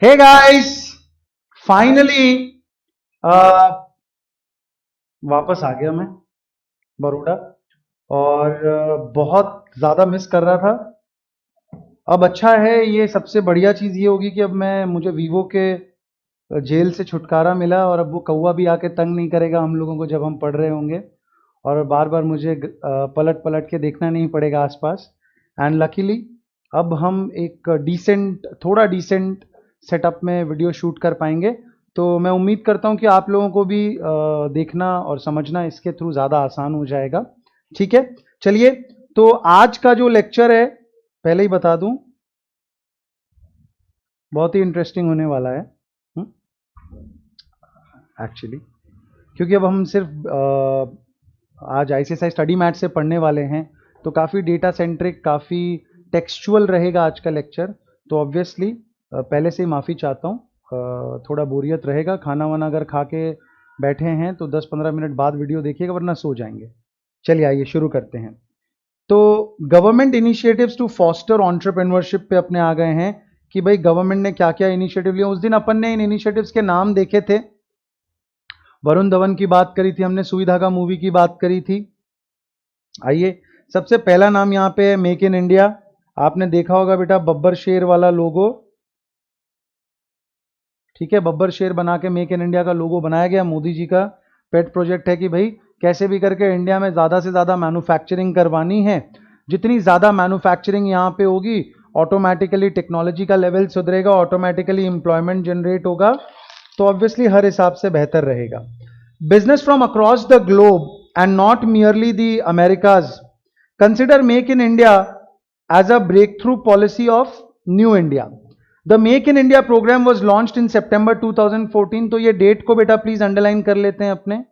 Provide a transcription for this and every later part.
Hey guys, finally वापस आ गया मैं बड़ौदा। और बहुत ज़्यादा मिस कर रहा था। अब अच्छा है, ये सबसे बढ़िया चीज़ ये होगी कि अब मैं मुझे वीवो के जेल से छुटकारा मिला और अब वो कौवा भी आके तंग नहीं करेगा हम लोगों को जब हम पढ़ रहे होंगे। और बार बार मुझे पलट पलट के देखना नहीं पड़ेगा आसपास। एंड लकीली अब हम एक थोड़ा डिसेंट सेटअप में वीडियो शूट कर पाएंगे। तो मैं उम्मीद करता हूँ कि आप लोगों को भी देखना और समझना इसके थ्रू ज़्यादा आसान हो जाएगा। ठीक है, चलिए। तो आज का जो लेक्चर है, पहले ही बता दूं, बहुत ही इंटरेस्टिंग होने वाला है एक्चुअली। क्योंकि अब हम सिर्फ आज आईसीएसआई स्टडी मैट से पढ़ने वाले हैं, तो काफ़ी डेटा सेंट्रिक, काफ़ी टेक्सचुअल रहेगा आज का लेक्चर। तो ऑब्वियसली पहले से ही माफ़ी चाहता हूँ, थोड़ा बोरियत रहेगा। खाना वाना अगर खा के बैठे हैं तो 10-15 मिनट बाद वीडियो देखिएगा, वरना सो जाएंगे। चलिए आइए शुरू करते हैं। तो government initiatives to foster entrepreneurship पे अपने आ गए हैं कि भाई गवर्नमेंट ने क्या क्या इनिशिएटिव लिए। उस दिन अपन ने इन इनिशिएटिव्स के नाम देखे थे। वरुण धवन की बात करी थी हमने, सुई धागा मूवी की बात करी थी। आइए, सबसे पहला नाम यहाँ पे है मेक इन इंडिया। आपने देखा होगा बेटा, बब्बर शेर वाला लोगो। ठीक है, बब्बर शेर बना के मेक इन इंडिया का लोगो बनाया गया। मोदी जी का पेट प्रोजेक्ट है कि भाई कैसे भी करके इंडिया में ज़्यादा से ज़्यादा मैन्युफैक्चरिंग करवानी है। जितनी ज़्यादा मैन्युफैक्चरिंग यहाँ पे होगी, ऑटोमेटिकली टेक्नोलॉजी का लेवल सुधरेगा, ऑटोमेटिकली एम्प्लॉयमेंट जनरेट होगा, तो ऑब्वियसली हर हिसाब से बेहतर रहेगा। Business from across the globe and not merely the Americas consider make in India as a breakthrough policy of new India. The make in India program was launched in September 2014। तो ये date को बेटा please underline कर लेते हैं अपने,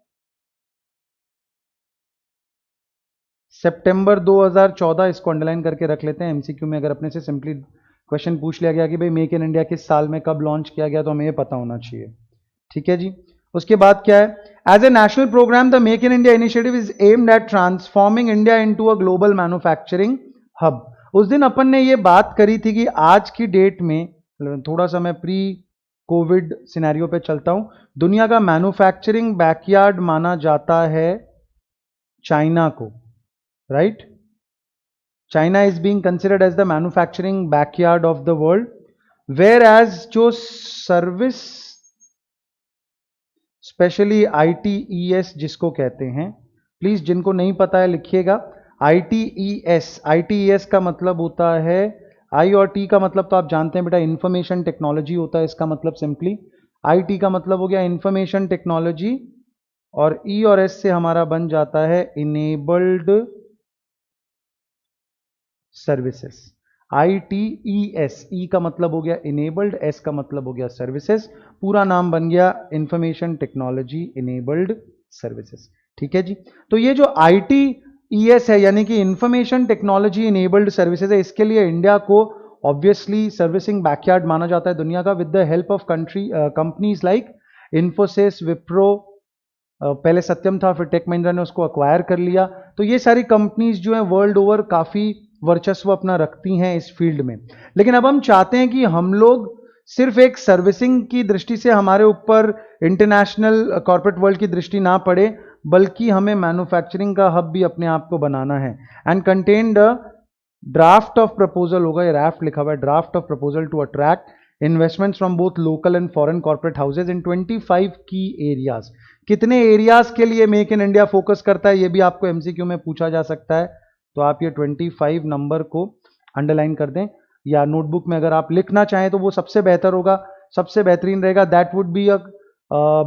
सितंबर 2014 इसको underline करके रख लेते हैं। एमसीक्यू में अगर अपने से सिंपली क्वेश्चन पूछ लिया गया कि भाई मेक इन इंडिया किस साल में कब लॉन्च किया गया, तो हमें ये पता होना चाहिए। ठीक है जी। उसके बाद क्या है, as a national programme the make in India initiative is aimed at transforming India into a global manufacturing hub. उस दिन अपन ने ये बात करी थी कि आज की डेट में, थोड़ा सा मैं प्री कोविड सिनेरियो पे चलता हूं, दुनिया का मैन्युफैक्चरिंग बैकयार्ड माना जाता है चाइना को, right? China is being considered as the manufacturing backyard of the world, whereas जो सर्विस, स्पेशली आईटीईएस जिसको कहते हैं, प्लीज जिनको नहीं पता है लिखिएगा। आईटीईएस, आईटीईएस का मतलब होता है, आई और टी का मतलब तो आप जानते हैं बेटा, इंफॉर्मेशन टेक्नोलॉजी होता है इसका मतलब सिंपली। आईटी का मतलब हो गया इंफॉर्मेशन टेक्नोलॉजी, और ई और एस से हमारा बन जाता है इनेबल्ड सर्विसेज। ITES, ई का मतलब हो गया इनेबल्ड, एस का मतलब हो गया सर्विसेज, पूरा नाम बन गया इंफॉर्मेशन टेक्नोलॉजी इनेबल्ड सर्विसेज। ठीक है जी। तो ये जो ITES है, यानी कि इंफॉर्मेशन टेक्नोलॉजी इनेबल्ड सर्विसेज है, इसके लिए इंडिया को ऑब्वियसली सर्विसिंग बैकयार्ड माना जाता है दुनिया का, with the help of companies like Infosys, Wipro, पहले सत्यम था, फिर टेक महिंद्रा ने उसको अक्वायर कर लिया। तो ये सारी कंपनीज जो हैं वर्ल्ड ओवर काफ़ी वर्चस्व अपना रखती हैं इस फील्ड में। लेकिन अब हम चाहते हैं कि हम लोग सिर्फ एक सर्विसिंग की दृष्टि से हमारे ऊपर इंटरनेशनल कॉर्पोरेट वर्ल्ड की दृष्टि ना पड़े, बल्कि हमें मैन्युफैक्चरिंग का हब भी अपने आप को बनाना है। And contained draft of proposal होगा, ये ड्राफ्ट लिखा हुआ है, draft of proposal to attract investments from both local and foreign corporate houses in 25 की एरियाज। कितने एरियाज के लिए मेक इन इंडिया फोकस करता है, ये भी आपको एमसीक्यू में पूछा जा सकता है। तो आप ये 25 नंबर को अंडरलाइन कर दें, या नोटबुक में अगर आप लिखना चाहें तो वो सबसे बेहतर होगा, सबसे बेहतरीन रहेगा। That would be a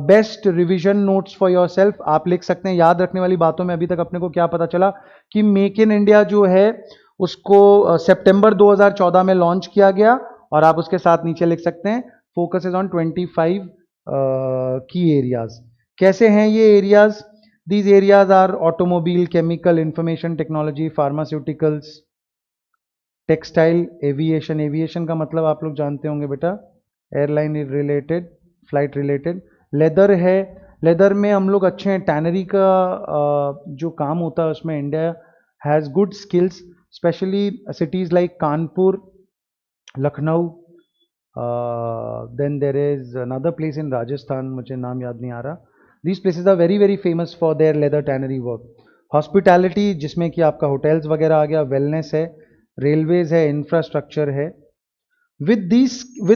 best revision notes for your self. आप लिख सकते हैं। याद रखने वाली बातों में अभी तक अपने को क्या पता चला कि मेक इन इंडिया जो है उसको सितंबर 2014 में लॉन्च किया गया, और आप उसके साथ नीचे लिख सकते हैं फोकस इज ऑन 25 की एरियाज। कैसे हैं ये areas? These areas are automobile, chemical, information technology, pharmaceuticals, textile, aviation. Aviation का मतलब आप लोग जानते होंगे बेटा, airline related, flight related. Leather है, लेदर में हम लोग अच्छे हैं। टैनरी का जो काम होता है उसमें India has good skills, specially cities like Kanpur, Lucknow, then there is another place in Rajasthan, मुझे नाम याद नहीं आ रहा. These places are very very famous for their leather tannery work. Hospitality जिसमें कि आपका होटल्स वगैरह आ गया, वेलनेस है, रेलवेज है, इंफ्रास्ट्रक्चर है. With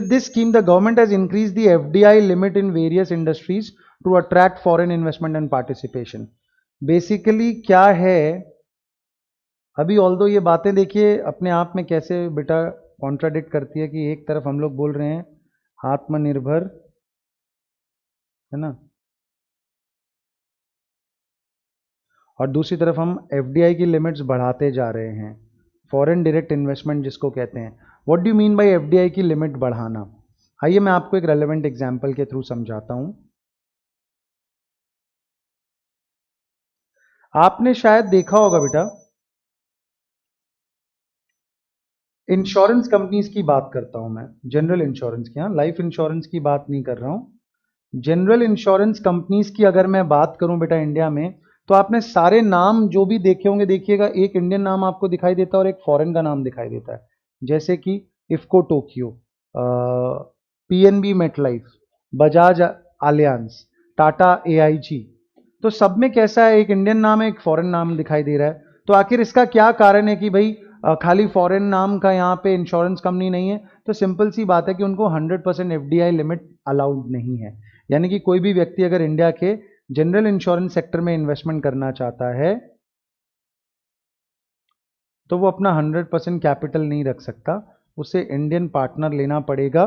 this scheme, the government has increased the FDI limit in various industries to attract foreign investment and participation. Basically क्या है, अभी ऑल्दो ये बातें देखिए अपने आप में कैसे बेटा कॉन्ट्राडिक्ट करती है कि एक तरफ हम लोग बोल रहे हैं आत्मनिर्भर, है ना, और दूसरी तरफ हम एफडीआई की लिमिट्स बढ़ाते जा रहे हैं, फॉरेन डायरेक्ट इन्वेस्टमेंट जिसको कहते हैं. What do you mean by FDI की लिमिट बढ़ाना? आइए मैं आपको एक रेलेवेंट एग्जांपल के थ्रू समझाता हूं. आपने शायद देखा होगा बेटा, इंश्योरेंस कंपनीज की बात करता हूं मैं, जनरल इंश्योरेंस की, हाँ, लाइफ इंश्योरेंस की बात नहीं कर रहा हूं. जनरल इंश्योरेंस कंपनीज की अगर मैं बात करूं बेटा इंडिया में, तो आपने सारे नाम जो भी देखे होंगे, देखिएगा एक इंडियन नाम आपको दिखाई देता है और एक फॉरेन का नाम दिखाई देता है. जैसे कि IFFCO Tokyo, PNB MetLife, Bajaj alliance, Tata AIG. तो सब में कैसा है, एक इंडियन नाम है, एक फॉरेन नाम दिखाई दे रहा है. तो आखिर इसका क्या कारण है कि भाई खाली फॉरेन नाम का यहाँ पे इंश्योरेंस कंपनी नहीं है? तो सिंपल सी बात है कि उनको 100% एफडीआई लिमिट अलाउड नहीं है. यानी कि कोई भी व्यक्ति अगर इंडिया के जनरल इंश्योरेंस सेक्टर में इन्वेस्टमेंट करना चाहता है तो वो अपना 100% कैपिटल नहीं रख सकता, उसे इंडियन पार्टनर लेना पड़ेगा.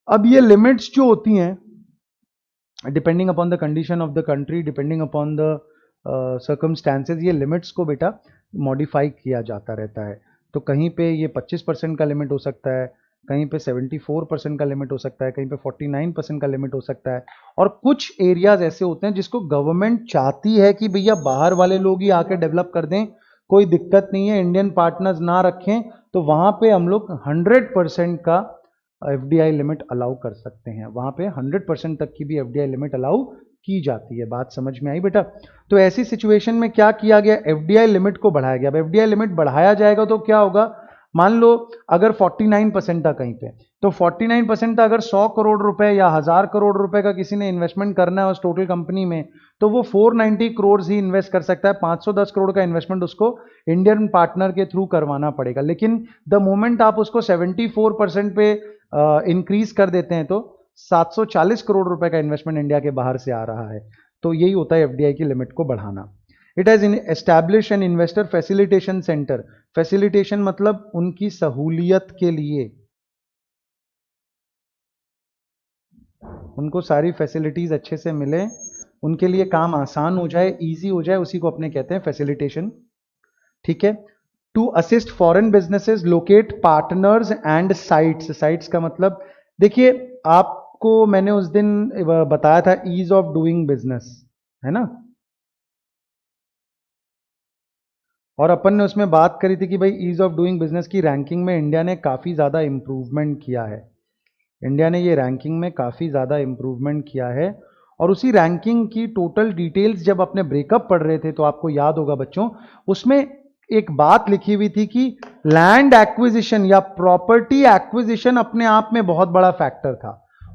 अब ये लिमिट्स जो होती हैं, depending upon the condition of the country, depending upon the circumstances, ये लिमिट्स को बेटा मॉडिफाई किया जाता रहता है. तो कहीं पे ये 25% का लिमिट हो सकता है, कहीं पे 74% का लिमिट हो सकता है, कहीं पे 49% का लिमिट हो सकता है. और कुछ एरियाज ऐसे होते हैं जिसको गवर्नमेंट चाहती है कि भैया बाहर वाले लोग ही आके डेवलप कर दें, कोई दिक्कत नहीं है, इंडियन पार्टनर्स ना रखें, तो वहां पे हम लोग 100% का एफडीआई लिमिट अलाउ कर सकते हैं. वहां पे 100% तक की भी एफडीआई लिमिट अलाउ की जाती है. बात समझ में आई बेटा? तो ऐसी सिचुएशन में क्या किया गया, एफडीआई लिमिट को बढ़ाया गया. अब एफडीआई लिमिट बढ़ाया जाएगा तो क्या होगा, मान लो अगर 49% था कहीं पे, तो 49% था, अगर 100 करोड़ रुपए या 1000 करोड़ रुपए का किसी ने इन्वेस्टमेंट करना है उस टोटल कंपनी में, तो वो 490 करोड़ ही इन्वेस्ट कर सकता है. 510 करोड़ का इन्वेस्टमेंट उसको इंडियन पार्टनर के थ्रू करवाना पड़ेगा. लेकिन द मोमेंट आप उसको 74% पे इंक्रीज कर देते हैं तो 740 करोड़ रुपए का इन्वेस्टमेंट इंडिया के बाहर से आ रहा है. तो यही होता है एफडीआई की लिमिट को बढ़ाना. It has establish an investor facilitation centre. Facilitation मतलब उनकी सहूलियत के लिए, उनको सारी फैसिलिटीज अच्छे से मिले, उनके लिए काम आसान हो जाए, इजी हो जाए, उसी को अपने कहते हैं फैसिलिटेशन. ठीक है. To assist foreign businesses locate partners and sites. Sites का मतलब देखिए, आपको मैंने उस दिन बताया था ईज ऑफ डूइंग बिजनेस, है ना, और अपन ने उसमें बात करी थी कि भाई ईज ऑफ डूइंग बिजनेस की रैंकिंग में इंडिया ने काफ़ी ज़्यादा इंप्रूवमेंट किया है. इंडिया ने ये रैंकिंग में काफ़ी ज़्यादा इंप्रूवमेंट किया है. और उसी रैंकिंग की टोटल डिटेल्स जब अपने ब्रेकअप पढ़ रहे थे तो आपको याद होगा बच्चों, उसमें एक बात लिखी हुई थी कि लैंड एक्विजिशन या प्रॉपर्टी एक्विजिशन अपने आप में बहुत बड़ा फैक्टर था.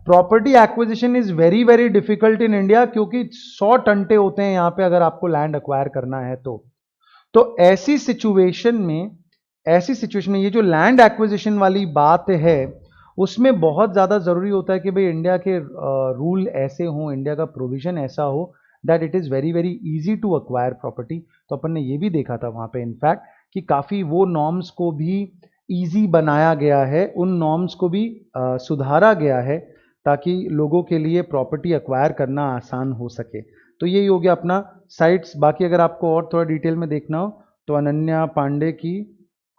Property acquisition is very very difficult in India, क्योंकि 100 टंटे होते हैं यहां पे अगर आपको लैंड अक्वायर करना है तो ऐसी सिचुएशन में ये जो लैंड एक्विजिशन वाली बात है, उसमें बहुत ज़्यादा ज़रूरी होता है कि भाई इंडिया के रूल ऐसे हों, इंडिया का प्रोविजन ऐसा हो that it is very very easy to acquire property. तो अपन ने ये भी देखा था वहाँ पे इनफैक्ट कि काफ़ी वो नॉर्म्स को भी इजी बनाया गया है, उन नॉर्म्स को भी सुधारा गया है ताकि लोगों के लिए प्रॉपर्टी अक्वायर करना आसान हो सके. तो यही हो गया अपना साइट्स. बाकी अगर आपको और थोड़ा डिटेल में देखना हो तो अनन्या पांडे की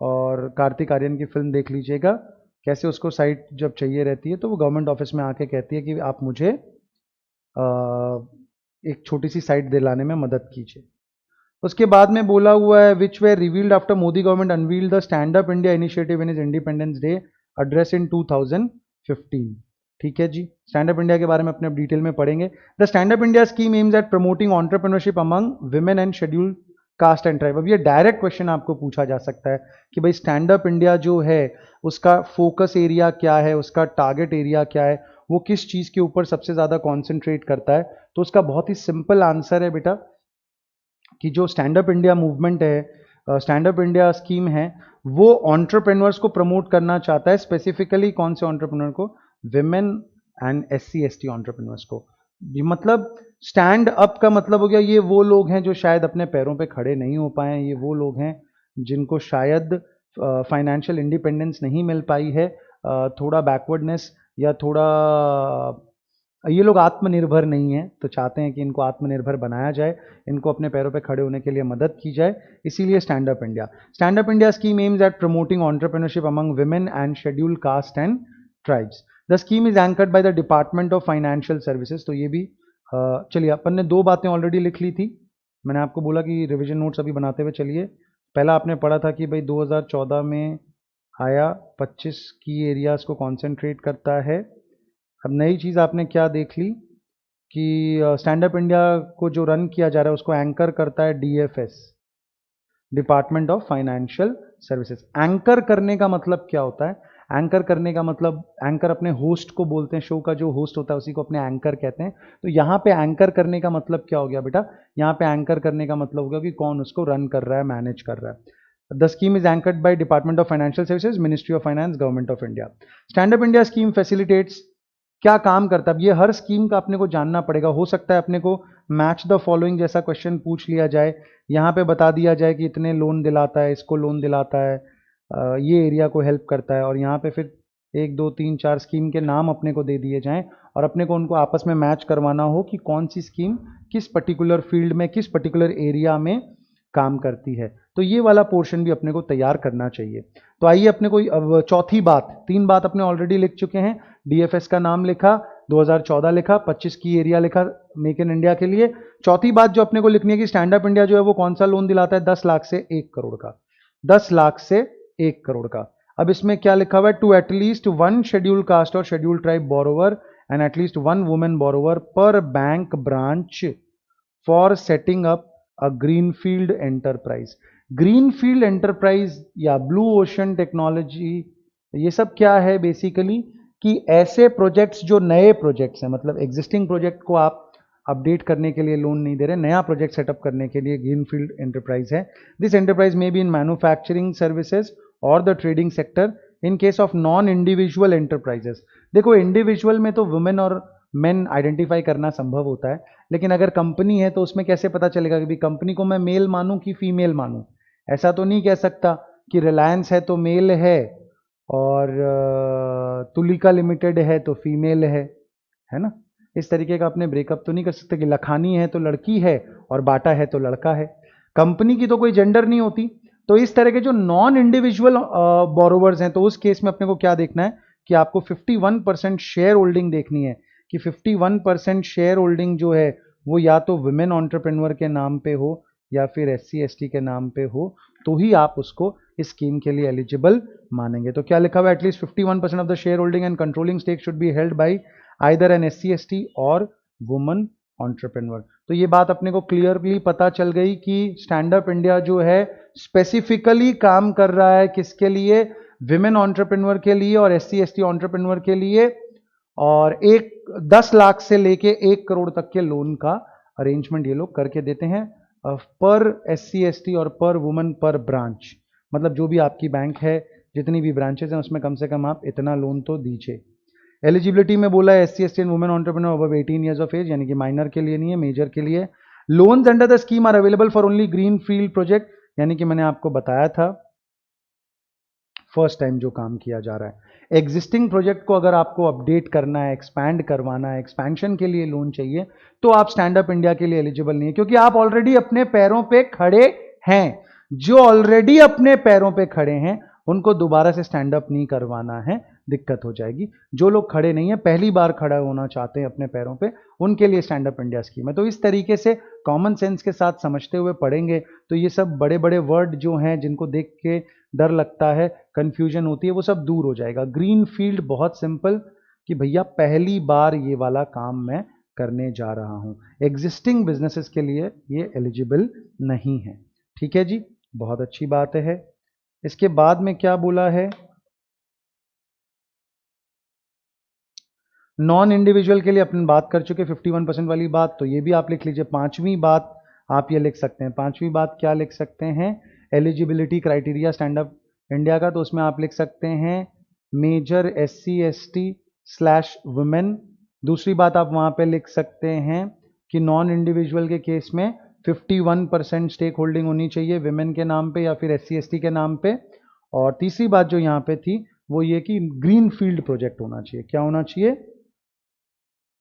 और कार्तिक आर्यन की फिल्म देख लीजिएगा, कैसे उसको साइट जब चाहिए रहती है तो वो गवर्नमेंट ऑफिस में आके कहती है कि आप मुझे एक छोटी सी साइट दिलाने में मदद कीजिए. उसके बाद में बोला हुआ है विच where revealed after Modi government unveiled the stand up India initiative in is independence day address in 2015. ठीक है जी, स्टैंड अप इंडिया के बारे में अपने डिटेल में पढ़ेंगे. The stand up India scheme aims at promoting entrepreneurship among women and scheduled caste and tribe. अब ये डायरेक्ट क्वेश्चन आपको पूछा जा सकता है कि भाई स्टैंड अप इंडिया जो है उसका फोकस एरिया क्या है, उसका टारगेट एरिया क्या है, वो किस चीज के ऊपर सबसे ज्यादा कॉन्सेंट्रेट करता है। तो उसका बहुत ही सिंपल आंसर है बेटा कि जो स्टैंड अप इंडिया मूवमेंट है, स्टैंड अप इंडिया स्कीम है, वो एंटरप्रेन्योर्स को प्रमोट करना चाहता है। स्पेसिफिकली कौन से एंटरप्रेन्योर को? Women and SC ST entrepreneurs को। ये मतलब स्टैंड अप का मतलब हो गया ये वो लोग हैं जो शायद अपने पैरों पे खड़े नहीं हो पाए, ये वो लोग हैं जिनको शायद फाइनेंशियल इंडिपेंडेंस नहीं मिल पाई है, थोड़ा बैकवर्डनेस या थोड़ा ये लोग आत्मनिर्भर नहीं है, तो चाहते हैं कि इनको आत्मनिर्भर बनाया जाए, इनको अपने पैरों पे खड़े होने के लिए मदद की जाए, इसीलिए stand up India. Stand up India scheme aims at promoting entrepreneurship among women and scheduled caste and tribes. The scheme is anchored by the department of financial services. तो ये भी चलिए अपन ने दो बातें ऑलरेडी लिख ली थी, मैंने आपको बोला कि रिविजन नोट्स अभी बनाते हुए चलिए। पहला आपने पढ़ा था कि भाई 2014 में आया, 25 की एरियाज को कॉन्सेंट्रेट करता है। अब नई चीज़ आपने क्या देख ली कि स्टैंड अप इंडिया को जो रन किया जा रहा है उसको एंकर करता है DFS, department of financial services. Anchor करने का मतलब क्या होता है? एंकर करने का मतलब, एंकर अपने होस्ट को बोलते हैं, शो का जो होस्ट होता है उसी को अपने एंकर कहते हैं। तो यहाँ पे एंकर करने का मतलब क्या हो गया बेटा? यहाँ पे एंकर करने का मतलब होगा कि कौन उसको रन कर रहा है, मैनेज कर रहा है। The scheme is anchored by department of financial services, ministry of finance, government of India. Stand up India scheme facilitates, क्या काम करता है? अब ये हर स्कीम का अपने को जानना पड़ेगा। हो सकता है अपने को मैच द फॉलोइंग जैसा क्वेश्चन पूछ लिया जाए, यहाँ पे बता दिया जाए कि इतने लोन दिलाता है, इसको लोन दिलाता है, ये एरिया को हेल्प करता है, और यहाँ पे फिर 1 2 3 4 स्कीम के नाम अपने को दे दिए जाएं और अपने को उनको आपस में मैच करवाना हो कि कौन सी स्कीम किस पर्टिकुलर फील्ड में, किस पर्टिकुलर एरिया में काम करती है। तो ये वाला पोर्शन भी अपने को तैयार करना चाहिए। तो आइए अपने को अब चौथी बात, 3 बात अपने ऑलरेडी लिख चुके हैं। DFS का नाम लिखा, 2014 लिखा, 25 की एरिया लिखा मेक इन इंडिया के लिए। चौथी बात जो अपने को लिखनी है कि स्टैंड अप इंडिया जो है वो कौन सा लोन दिलाता है? 10 लाख से 1 करोड़ का, 10 लाख से 1 करोड़ का। अब इसमें क्या लिखा हुआ है? टू एटलीस्ट 1 शेड्यूल कास्ट और schedule tribe borrower and at least 1 women borrower पर bank branch for setting up a greenfield enterprise. Greenfield enterprise या ब्लू ओशन टेक्नोलॉजी, ये सब क्या है बेसिकली कि ऐसे प्रोजेक्ट्स जो नए प्रोजेक्ट्स हैं, मतलब एग्जिस्टिंग प्रोजेक्ट को आप अपडेट करने के लिए लोन नहीं दे रहे, नया प्रोजेक्ट सेटअप करने के लिए ग्रीनफील्ड एंटरप्राइज है। This enterprise may be in manufacturing services और the trading sector in case of non individual enterprises. देखो इंडिविजुअल में तो वुमेन और मेन आइडेंटिफाई करना संभव होता है, लेकिन अगर कंपनी है तो उसमें कैसे पता चलेगा कि भाई कंपनी को मैं मेल मानूं कि फीमेल मानूं? ऐसा तो नहीं कह सकता कि रिलायंस है तो मेल है और तुलिका लिमिटेड है तो फीमेल है ना? इस तरीके का अपने ब्रेकअप तो नहीं कर सकते कि लखानी है तो लड़की है और बाटा है तो लड़का है। कंपनी की तो कोई जेंडर नहीं होती। तो इस तरह के जो नॉन इंडिविजुअल बोरोवर्स हैं, तो उस केस में अपने को क्या देखना है कि आपको 51% शेयर होल्डिंग देखनी है कि 51% शेयर होल्डिंग जो है वो या तो वुमेन एंटरप्रेन्योर के नाम पे हो या फिर SC ST के नाम पे हो, तो ही आप उसको इस स्कीम के लिए एलिजिबल मानेंगे। तो क्या लिखा हुआ है? At least 51% of the share holding and controlling stake should be held by either an SC ST और वुमन एंटरप्रेन्योर। तो ये बात अपने को क्लियरली पता चल गई कि स्टैंड अप इंडिया जो है स्पेसिफिकली काम कर रहा है किसके लिए? विमेन एंटरप्रेन्योर के लिए और SC ST एंटरप्रेन्योर के लिए, और 10 लाख से लेके 1 करोड़ तक के लोन का अरेंजमेंट ये लोग करके देते हैं पर SC ST और पर वुमन पर ब्रांच। मतलब जो भी आपकी बैंक है, जितनी भी ब्रांचेस हैं उसमें कम से कम आप इतना लोन तो दीजिए। एलिजिबिलिटी में बोला है SC ST and women entrepreneur above 18 years of age, यानी कि माइनर के लिए नहीं है, मेजर के लिए। Loans under the scheme are available for only greenfield project, यानी कि मैंने आपको बताया था फर्स्ट टाइम जो काम किया जा रहा है। एग्जिस्टिंग प्रोजेक्ट को अगर आपको अपडेट करना है, एक्सपैंड करवाना है, एक्सपेंशन के लिए लोन चाहिए, तो आप स्टैंड अप इंडिया के लिए एलिजिबल नहीं है, क्योंकि आप ऑलरेडी अपने पैरों पे खड़े हैं। जो ऑलरेडी अपने पैरों पे खड़े हैं उनको दोबारा से स्टैंड अप नहीं करवाना है, दिक्कत हो जाएगी। जो लोग खड़े नहीं है, पहली बार खड़ा होना चाहते हैं अपने पैरों पे, उनके लिए स्टैंड अप इंडिया स्कीम है। तो इस तरीके से कॉमन सेंस के साथ समझते हुए पढ़ेंगे तो ये सब बड़े बड़े वर्ड जो हैं जिनको देख के डर लगता है, कंफ्यूजन होती है, वो सब दूर हो जाएगा। ग्रीन फील्ड बहुत सिंपल कि भैया पहली बार ये वाला काम मैं करने जा रहा हूं, एग्जिस्टिंग बिजनेसेस के लिए ये एलिजिबल नहीं है। ठीक है जी, बहुत अच्छी बात है। इसके बाद में क्या बोला है, नॉन इंडिविजुअल के लिए अपन बात कर चुके 51% वाली बात, तो ये भी आप लिख लीजिए। पांचवी बात आप ये लिख सकते हैं, पांचवी बात क्या लिख सकते हैं, eligibility criteria stand up India का, तो उसमें आप लिख सकते हैं मेजर SC ST/वुमेन। दूसरी बात आप वहां पे लिख सकते हैं कि नॉन इंडिविजुअल के केस में 51% स्टेक होल्डिंग होनी चाहिए विमेन के नाम पे या फिर SC ST के नाम पे। और तीसरी बात जो यहाँ पे थी वो ये कि ग्रीन फील्ड प्रोजेक्ट होना चाहिए। क्या होना चाहिए,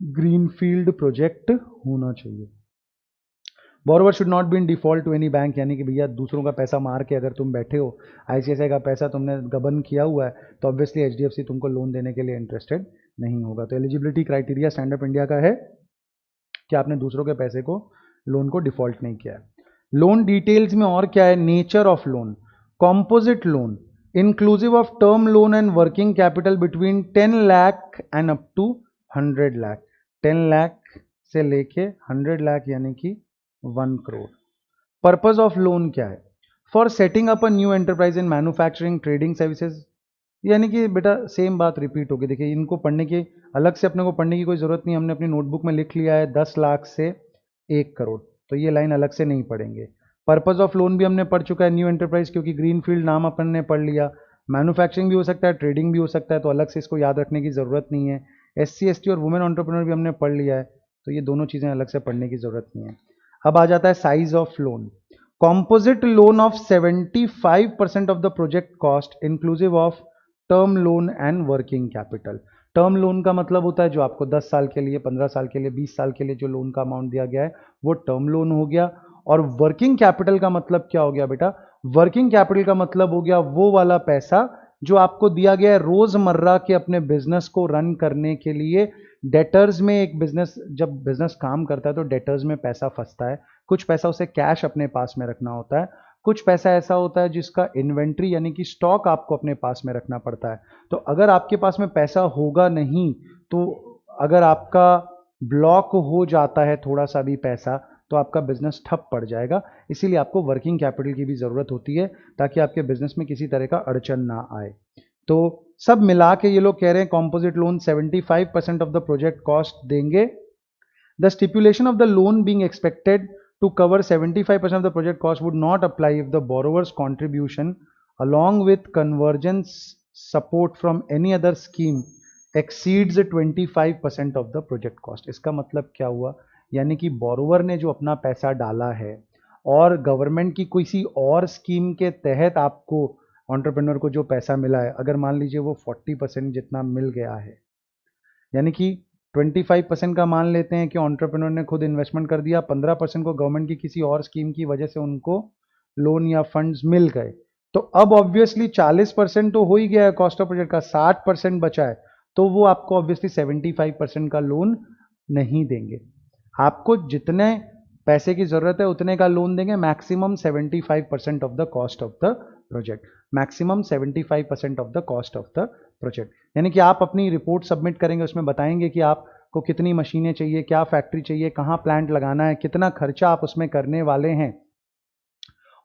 ग्रीनफील्ड प्रोजेक्ट होना चाहिए। Borrower should not be in default to any bank, यानी कि भैया दूसरों का पैसा मार के अगर तुम बैठे हो, ICICI का पैसा तुमने गबन किया हुआ है, तो ऑब्वियसली HDFC तुमको लोन देने के लिए इंटरेस्टेड नहीं होगा। तो eligibility criteria stand up India का है कि आपने दूसरों के पैसे को, लोन को डिफॉल्ट नहीं किया है। लोन डिटेल्स में और क्या है, nature of loan, composite loan inclusive of term loan and working capital between 10 lakh and up to 100 lakh. 10 lakh से लेके 100 लाख यानी कि 1 करोड़। पर्पज ऑफ लोन क्या है, for setting up a new enterprise in manufacturing trading services, यानी कि बेटा सेम बात रिपीट होगी। देखिए इनको पढ़ने की, अलग से अपने को पढ़ने की कोई जरूरत नहीं, हमने अपनी नोटबुक में लिख लिया है 10 लाख से 1 करोड़, तो ये लाइन अलग से नहीं पढ़ेंगे। पर्पज ऑफ लोन भी हमने पढ़ चुका है, न्यू एंटरप्राइज, क्योंकि ग्रीन फील्ड नाम अपन ने पढ़ लिया। मैन्युफैक्चरिंग भी हो सकता है, ट्रेडिंग भी हो सकता है, तो अलग से इसको याद रखने की जरूरत नहीं है। SC ST और वुमेन एंटरप्रेन्योर भी हमने पढ़ लिया है, तो ये दोनों चीजें अलग से पढ़ने की जरूरत नहीं है। अब आ जाता है size of loan, composite loan of 75% of the project cost inclusive of term loan and working capital. Term loan का मतलब होता है जो आपको 10 साल के लिए, 15 साल के लिए, 20 साल के लिए जो लोन का अमाउंट दिया गया है वो टर्म लोन हो गया। और वर्किंग कैपिटल का मतलब क्या हो गया बेटा, वर्किंग कैपिटल का मतलब हो गया वो वाला पैसा जो आपको दिया गया है रोजमर्रा के अपने बिजनेस को रन करने के लिए। डेटर्स में, एक बिजनेस जब बिजनेस काम करता है तो डेटर्स में पैसा फंसता है, कुछ पैसा उसे कैश अपने पास में रखना होता है, कुछ पैसा ऐसा होता है जिसका इन्वेंट्री यानी कि स्टॉक आपको अपने पास में रखना पड़ता है। तो अगर आपके पास में पैसा होगा नहीं, तो अगर आपका ब्लॉक हो जाता है थोड़ा सा भी पैसा, तो आपका बिजनेस ठप पड़ जाएगा। इसीलिए आपको वर्किंग कैपिटल की भी जरूरत होती है ताकि आपके बिजनेस में किसी तरह का अड़चन ना आए। तो सब मिला के ये लोग कह रहे हैं composite loan 75% of the project cost देंगे। The stipulation of the loan being expected to cover 75% of the project cost would not apply if the borrower's contribution along with convergence support from any other scheme exceeds 25% of the project cost। इसका मतलब क्या हुआ, यानी कि borrower ने जो अपना पैसा डाला है और गवर्नमेंट की किसी और स्कीम के तहत आपको एंटरप्रेन्योर को जो पैसा मिला है, अगर मान लीजिए वो 40% जितना मिल गया है, यानी कि 25% का मान लेते हैं कि एंटरप्रेन्योर ने खुद इन्वेस्टमेंट कर दिया, 15% को गवर्नमेंट की किसी और स्कीम की वजह से उनको लोन या फंड्स मिल गए, तो अब ऑब्वियसली 40% तो हो ही गया है कॉस्ट ऑफ प्रोजेक्ट का, 60% बचा है, तो वो आपको ऑब्वियसली 75% का लोन नहीं देंगे। आपको जितने पैसे की जरूरत है उतने का लोन देंगे, maximum 75% of the cost of the project, maximum 75% of the cost of the project. यानी कि आप अपनी रिपोर्ट सबमिट करेंगे, उसमें बताएंगे कि आपको कितनी मशीनें चाहिए, क्या फैक्ट्री चाहिए, कहाँ प्लांट लगाना है, कितना खर्चा आप उसमें करने वाले हैं।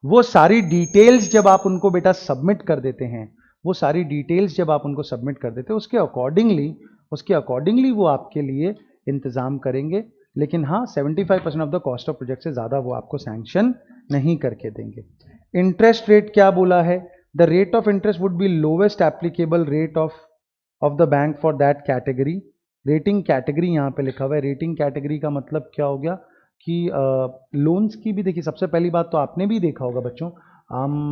वो सारी डिटेल्स जब आप उनको बेटा सबमिट कर देते हैं, वो सारी डिटेल्स जब आप उनको सबमिट कर देते हैं, उसके अकॉर्डिंगली वो आपके लिए इंतजाम करेंगे। लेकिन हाँ, 75% of the cost of project से ज़्यादा वो आपको सैंक्शन नहीं करके देंगे। इंटरेस्ट रेट क्या बोला है, the rate of interest would be lowest applicable rate of the bank for that category. Rating category यहाँ पे लिखा हुआ है, रेटिंग कैटेगरी का मतलब क्या हो गया कि लोन्स की भी देखिए, सबसे पहली बात तो आपने भी देखा होगा बच्चों आम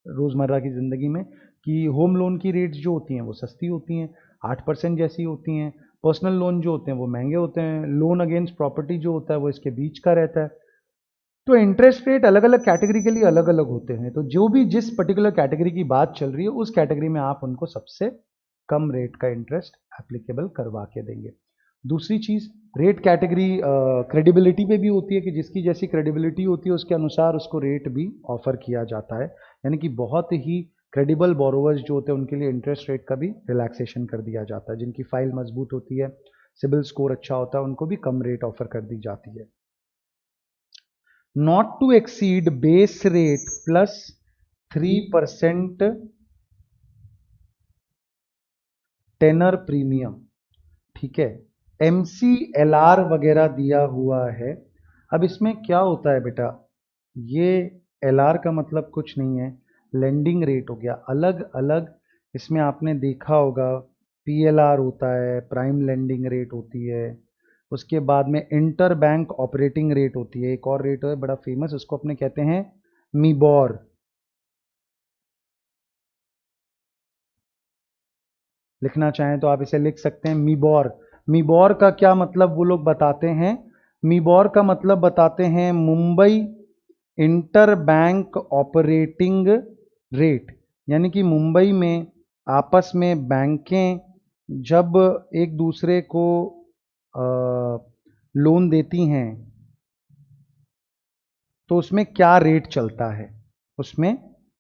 रोज़मर्रा की ज़िंदगी में कि होम लोन की रेट्स जो होती हैं वो सस्ती होती हैं, 8% जैसी होती हैं। पर्सनल लोन जो होते हैं वो महंगे होते हैं, लोन अगेंस्ट प्रॉपर्टी जो होता है वो इसके बीच का रहता है। तो इंटरेस्ट रेट अलग अलग कैटेगरी के लिए अलग अलग होते हैं, तो जो भी जिस पर्टिकुलर कैटेगरी की बात चल रही है उस कैटेगरी में आप उनको सबसे कम रेट का इंटरेस्ट एप्लीकेबल करवा के देंगे। दूसरी चीज़, रेट कैटेगरी क्रेडिबिलिटी पे भी होती है कि जिसकी जैसी क्रेडिबिलिटी होती है उसके अनुसार उसको रेट भी ऑफर किया जाता है। यानी कि बहुत ही क्रेडिबल बोरोवर्स जो होते हैं उनके लिए इंटरेस्ट रेट का भी रिलैक्सेशन कर दिया जाता है, जिनकी फाइल मजबूत होती है, सिबिल स्कोर अच्छा होता है, उनको भी कम रेट ऑफर कर दी जाती है। Not to exceed base rate plus 3% tenor premium. ठीक है, MCLR वगैरह दिया हुआ है। अब इसमें क्या होता है बेटा, ये LR का मतलब कुछ नहीं है, लेंडिंग रेट हो गया। अलग अलग इसमें आपने देखा होगा, PLR होता है, प्राइम लेंडिंग रेट होती है, उसके बाद में इंटर बैंक ऑपरेटिंग रेट होती है, एक और रेट है बड़ा फेमस, उसको अपने कहते हैं मीबॉर। लिखना चाहें तो आप इसे लिख सकते हैं मीबॉर। मीबॉर का क्या मतलब वो लोग बताते हैं, मीबॉर का मतलब बताते हैं Mumbai inter bank operating rate. यानी कि मुंबई में आपस में बैंकें जब एक दूसरे को लोन देती हैं तो उसमें क्या रेट चलता है, उसमें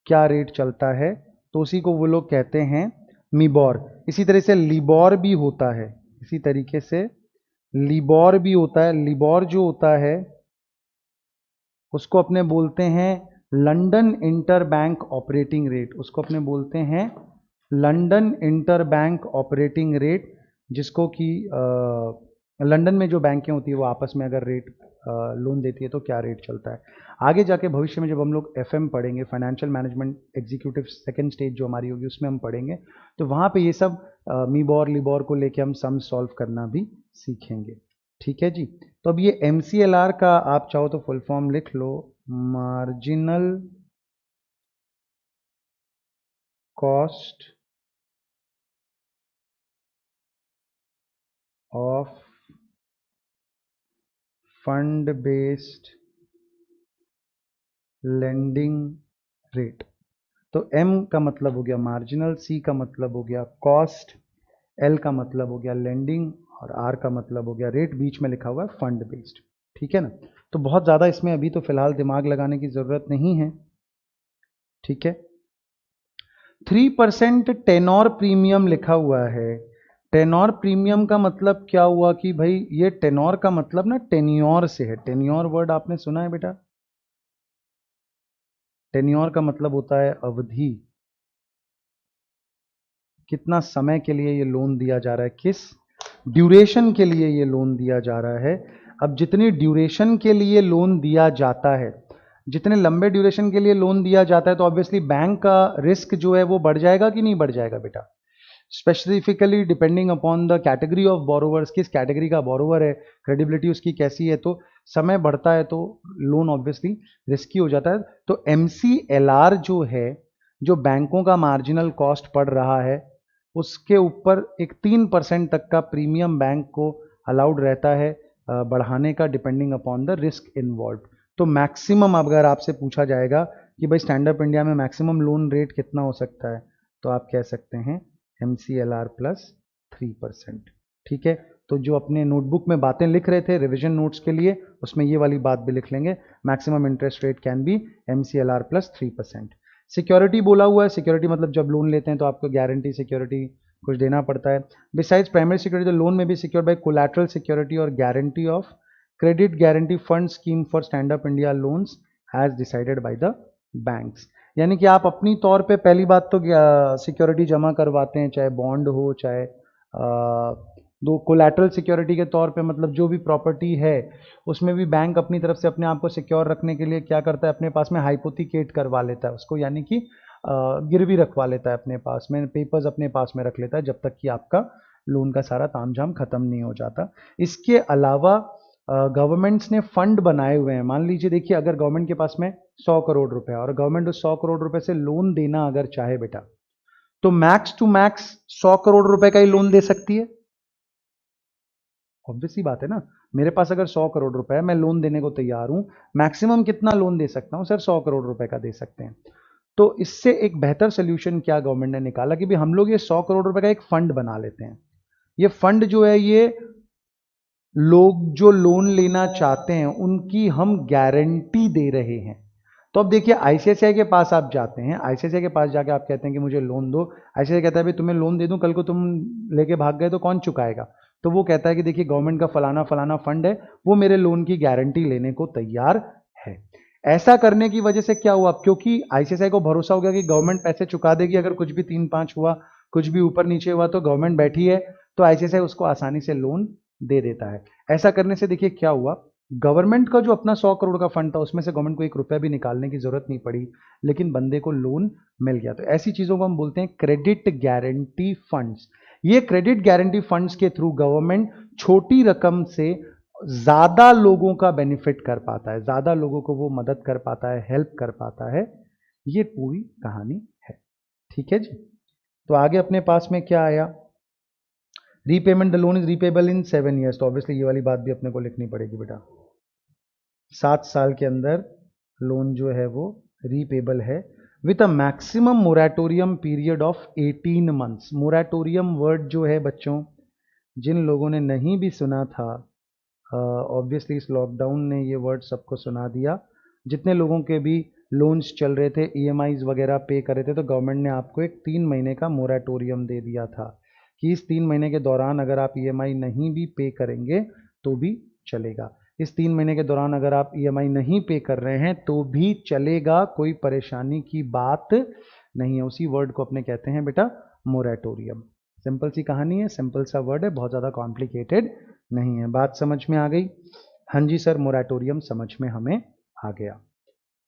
क्या रेट चलता है, तो उसी को वो लोग कहते हैं मीबॉर। इसी तरह से लिबॉर भी होता है, इसी तरीके से लिबॉर भी होता है। लिबॉर जो होता है उसको अपने बोलते हैं London inter bank operating rate, उसको अपने बोलते हैं London inter bank operating rate, जिसको कि लंदन में जो बैंकें होती है वो आपस में अगर रेट लोन देती है तो क्या रेट चलता है। आगे जाके भविष्य में जब हम लोग FM पढ़ेंगे, financial management executive second stage जो हमारी होगी उसमें हम पढ़ेंगे, तो वहाँ पे ये सब मीबॉर लिबॉर को लेके हम सम सॉल्व करना भी सीखेंगे। ठीक है जी। तो अब ये MCLR का आप चाहो तो फुल फॉर्म लिख लो, marginal cost of fund based lending rate. तो M का मतलब हो गया मार्जिनल, C का मतलब हो गया कॉस्ट, L का मतलब हो गया लेंडिंग और R का मतलब हो गया रेट, बीच में लिखा हुआ है फंड बेस्ड। ठीक है ना। तो बहुत ज़्यादा इसमें अभी तो फिलहाल दिमाग लगाने की ज़रूरत नहीं है। ठीक है, 3% टेनोर प्रीमियम लिखा हुआ है। टेनोर प्रीमियम का मतलब क्या हुआ कि भाई ये टेनोर का मतलब ना टेन्योर से है। टेन्योर वर्ड आपने सुना है बेटा, टेन्योर का मतलब होता है अवधि, कितना समय के लिए ये लोन दिया जा रहा है, किस ड्यूरेशन के लिए ये लोन दिया जा रहा है। अब जितनी ड्यूरेशन के लिए लोन दिया जाता है, जितने लंबे ड्यूरेशन के लिए लोन दिया जाता है, तो ऑब्वियसली बैंक का रिस्क जो है वो बढ़ जाएगा कि नहीं बढ़ जाएगा बेटा। Specifically depending upon the category of borrowers, किस कैटेगरी का बोरोवर है, क्रेडिबिलिटी उसकी कैसी है, तो समय बढ़ता है तो लोन ऑब्वियसली रिस्की हो जाता है। तो MCLR जो है, जो बैंकों का मार्जिनल कॉस्ट पड़ रहा है, उसके ऊपर एक 3% तक का प्रीमियम बैंक को अलाउड रहता है बढ़ाने का, depending upon the risk involve. तो मैक्सिमम अगर आपसे पूछा जाएगा कि भाई स्टैंड अप इंडिया में मैक्सिमम लोन रेट कितना हो सकता है, तो आप कह सकते हैं MCLR प्लस 3%। ठीक है, तो जो अपने नोटबुक में बातें लिख रहे थे रिविजन नोट्स के लिए, उसमें ये वाली बात भी लिख लेंगे, maximum interest rate can be MCLR plus 3%। Security बोला हुआ है, सिक्योरिटी मतलब जब लोन लेते हैं तो आपको गारंटी सिक्योरिटी कुछ देना पड़ता है। बिसाइड्स प्राइमरी सिक्योरिटी, तो लोन में भी सिक्योर्ड बाय कोलैटरल सिक्योरिटी और guarantee of credit guarantee fund scheme for stand up India loans as decided by the banks. यानी कि आप अपनी तौर पे पहली बात तो सिक्योरिटी जमा करवाते हैं, चाहे बॉन्ड हो चाहे दो कोलैटरल सिक्योरिटी के तौर पे, मतलब जो भी प्रॉपर्टी है उसमें भी बैंक अपनी तरफ से अपने आप को सिक्योर रखने के लिए क्या करता है, अपने पास में हाइपोथिकेट करवा लेता है उसको, यानी कि गिरवी रखवा लेता है अपने पास में, पेपर्स अपने पास में रख लेता है जब तक कि आपका लोन का सारा तामझाम खत्म नहीं हो जाता। इसके अलावा गवर्नमेंट्स ने फंड बनाए हुए हैं। मान लीजिए, देखिए अगर गवर्नमेंट के पास में 100 करोड़ रुपए है और गवर्नमेंट उस 100 करोड़ रुपए से लोन देना अगर चाहे बेटा, तो मैक्स टू मैक्स 100 करोड़ रुपए का ही लोन दे सकती है। ऑब्वियस सी बात है ना, मेरे पास अगर 100 करोड़ रुपए है, मैं लोन देने को तैयार हूं, मैक्सिमम कितना लोन दे सकता हूं सर, 100 करोड़ रुपए का दे सकते हैं। तो इससे एक बेहतर सोल्यूशन क्या गवर्नमेंट ने निकाला कि भी हम लोग ये 100 करोड़ रुपए का एक फंड बना लेते हैं। ये फंड जो है, ये लोग जो लोन लेना चाहते हैं उनकी हम गारंटी दे रहे हैं। तो अब देखिए, ICICI के पास आप जाते हैं, ICICI के पास जाके आप कहते हैं कि मुझे लोन दो, ICICI कहता है भाई तुम्हें लोन दे दूं, कल को तुम लेके भाग गए तो कौन चुकाएगा। तो वो कहता है कि देखिए गवर्नमेंट का फलाना फलाना फंड है, वो मेरे लोन की गारंटी लेने को तैयार है। ऐसा करने की वजह से क्या हुआ, क्योंकि आईसीआईसीआई को भरोसा हो गया कि गवर्नमेंट पैसे चुका देगी, अगर कुछ भी 3-5 हुआ, कुछ भी ऊपर नीचे हुआ तो गवर्नमेंट बैठी है, तो आईसीआईसीआई उसको आसानी से लोन दे देता है। ऐसा करने से देखिए क्या हुआ, गवर्नमेंट का जो अपना 100 करोड़ का फंड था उसमें से गवर्नमेंट को 1 रुपया भी निकालने की जरूरत नहीं पड़ी, लेकिन बंदे को लोन मिल गया। तो ऐसी चीजों को हम बोलते हैं क्रेडिट गारंटी फंड्स। ये क्रेडिट गारंटी फंड्स के थ्रू गवर्नमेंट छोटी रकम से ज्यादा लोगों का बेनिफिट कर पाता है, ज्यादा लोगों को वो मदद कर पाता है, हेल्प कर पाता है। ये पूरी कहानी है। ठीक है जी। तो आगे अपने पास में क्या आया, repayment the loan is repayable in 7 years. तो ऑब्वियसली ये वाली बात भी अपने को लिखनी पड़ेगी बेटा, 7 साल के अंदर लोन जो है वो रीपेबल है with a maximum moratorium period of 18 months. Moratorium word जो है बच्चों, जिन लोगों ने नहीं भी सुना था, ऑब्वियसली इस लॉकडाउन ने ये वर्ड सबको सुना दिया। जितने लोगों के भी लोन्स चल रहे थे, ईएमआईज वगैरह पे कर रहे थे, तो गवर्नमेंट ने आपको एक 3 महीने का मोरेटोरियम दे दिया था कि इस 3 महीने के दौरान अगर आप ईएमआई नहीं भी पे करेंगे तो भी चलेगा। इस 3 महीने के दौरान अगर आप ईएमआई नहीं पे कर रहे हैं तो भी चलेगा, कोई परेशानी की बात नहीं है। उसी वर्ड को अपने कहते हैं बेटा मोरेटोरियम। सिंपल सी कहानी है, सिंपल सा वर्ड है, बहुत ज़्यादा कॉम्प्लिकेटेड नहीं है। बात समझ में आ गई? हाँ जी सर, मोरेटोरियम समझ में हमें आ गया।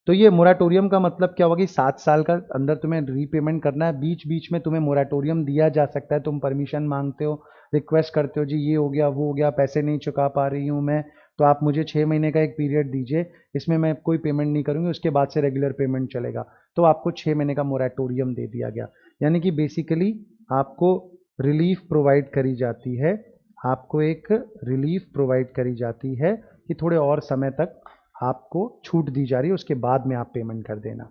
तो ये मोरेटोरियम का मतलब क्या होगा कि 7 साल का अंदर तुम्हें रीपेमेंट करना है। बीच बीच में तुम्हें मोरेटोरियम दिया जा सकता है, तुम परमिशन मांगते हो, रिक्वेस्ट करते हो, जी ये हो गया वो हो गया, पैसे नहीं चुका पा रही हूँ मैं, तो आप मुझे 6 महीने का एक पीरियड दीजिए, इसमें मैं कोई पेमेंट नहीं करूँगी, उसके बाद से रेगुलर पेमेंट चलेगा। तो आपको 6 महीने का मोरेटोरियम दे दिया गया, यानी कि बेसिकली आपको रिलीफ प्रोवाइड करी जाती है, आपको एक रिलीफ प्रोवाइड करी जाती है कि थोड़े और समय तक आपको छूट दी जा रही है, उसके बाद में आप पेमेंट कर देना।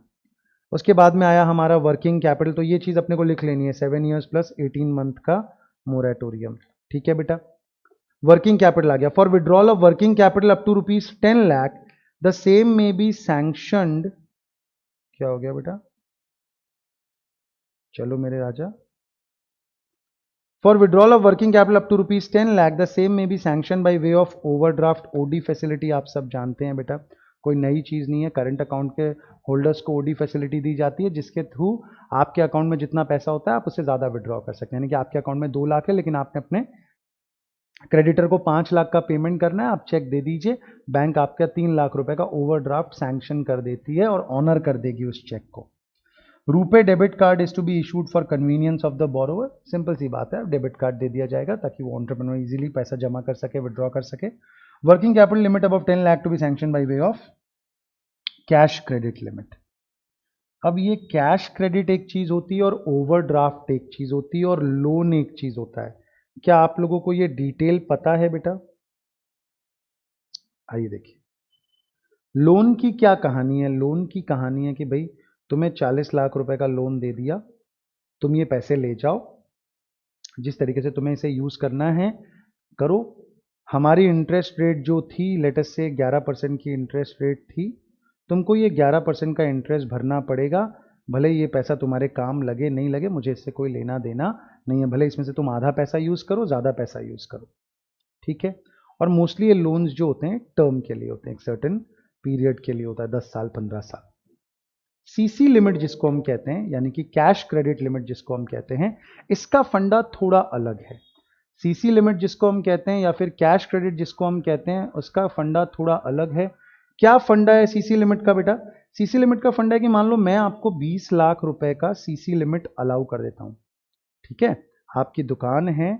उसके बाद में आया हमारा वर्किंग कैपिटल। तो ये चीज़ अपने को लिख लेनी है, 7 ईयर्स प्लस 18 मंथ का मोरेटोरियम। ठीक है बेटा। वर्किंग कैपिटल आ गया। For withdrawal of working capital up to ₹10 lakh the same may be sanctioned. क्या हो गया बेटा, चलो मेरे राजा। For withdrawal of working capital up to ₹10 lakh, the same may be sanctioned by way of overdraft OD facility। आप सब जानते हैं बेटा, कोई नई चीज़ नहीं है। करंट अकाउंट के होल्डर्स को OD फैसिलिटी दी जाती है, जिसके थ्रू आपके अकाउंट में जितना पैसा होता है आप उससे ज़्यादा विड्रॉ कर सकते हैं। यानी कि आपके अकाउंट में 2 लाख है, लेकिन आपने अपने क्रेडिटर को 5 लाख का पेमेंट करना है, आप चेक दे दीजिए, बैंक आपका 3 लाख रुपए का ओवरड्राफ्ट सैंक्शन कर देती है और ऑनर कर देगी उस चेक को। RuPay debit card is to be issued for convenience of the borrower. Simple सी बात है, डेबिट कार्ड दे दिया जाएगा ताकि वो एंटरप्रेन्योर इजीली पैसा जमा कर सके, विड्रॉ कर सके। Working capital limit above 10 lakh to be sanction by way of cash credit limit. अब ये कैश क्रेडिट एक चीज होती है और ओवरड्राफ्ट एक चीज होती है और लोन एक चीज होता है। क्या आप लोगों को ये डिटेल पता है बेटा? आइए देखिए, लोन की क्या कहानी है। लोन की कहानी है कि भाई तुम्हें 40 लाख रुपए का लोन दे दिया, तुम ये पैसे ले जाओ, जिस तरीके से तुम्हें इसे यूज करना है करो। हमारी इंटरेस्ट रेट जो थी, लेटेस्ट से 11% की इंटरेस्ट रेट थी, तुमको ये 11% का इंटरेस्ट भरना पड़ेगा। भले ये पैसा तुम्हारे काम लगे नहीं लगे, मुझे इससे कोई लेना देना नहीं है। भले इसमें से तुम आधा पैसा यूज करो, ज्यादा पैसा यूज करो। ठीक है। और मोस्टली ये लोन्स जो होते हैं टर्म के लिए होते हैं, एक सर्टेन पीरियड के लिए होता है, 10 साल 15 साल। सीसी लिमिट जिसको हम कहते हैं, यानी कि कैश क्रेडिट लिमिट जिसको हम कहते हैं, इसका फंडा थोड़ा अलग है। सीसी लिमिट जिसको हम कहते हैं या फिर कैश क्रेडिट जिसको हम कहते हैं, उसका फंडा थोड़ा अलग है। क्या फंडा है सीसी लिमिट का बेटा? सीसी लिमिट का फंडा है कि मान लो मैं आपको 20 लाख रुपए का सीसी लिमिट अलाउ कर देता हूं। ठीक है, आपकी दुकान है,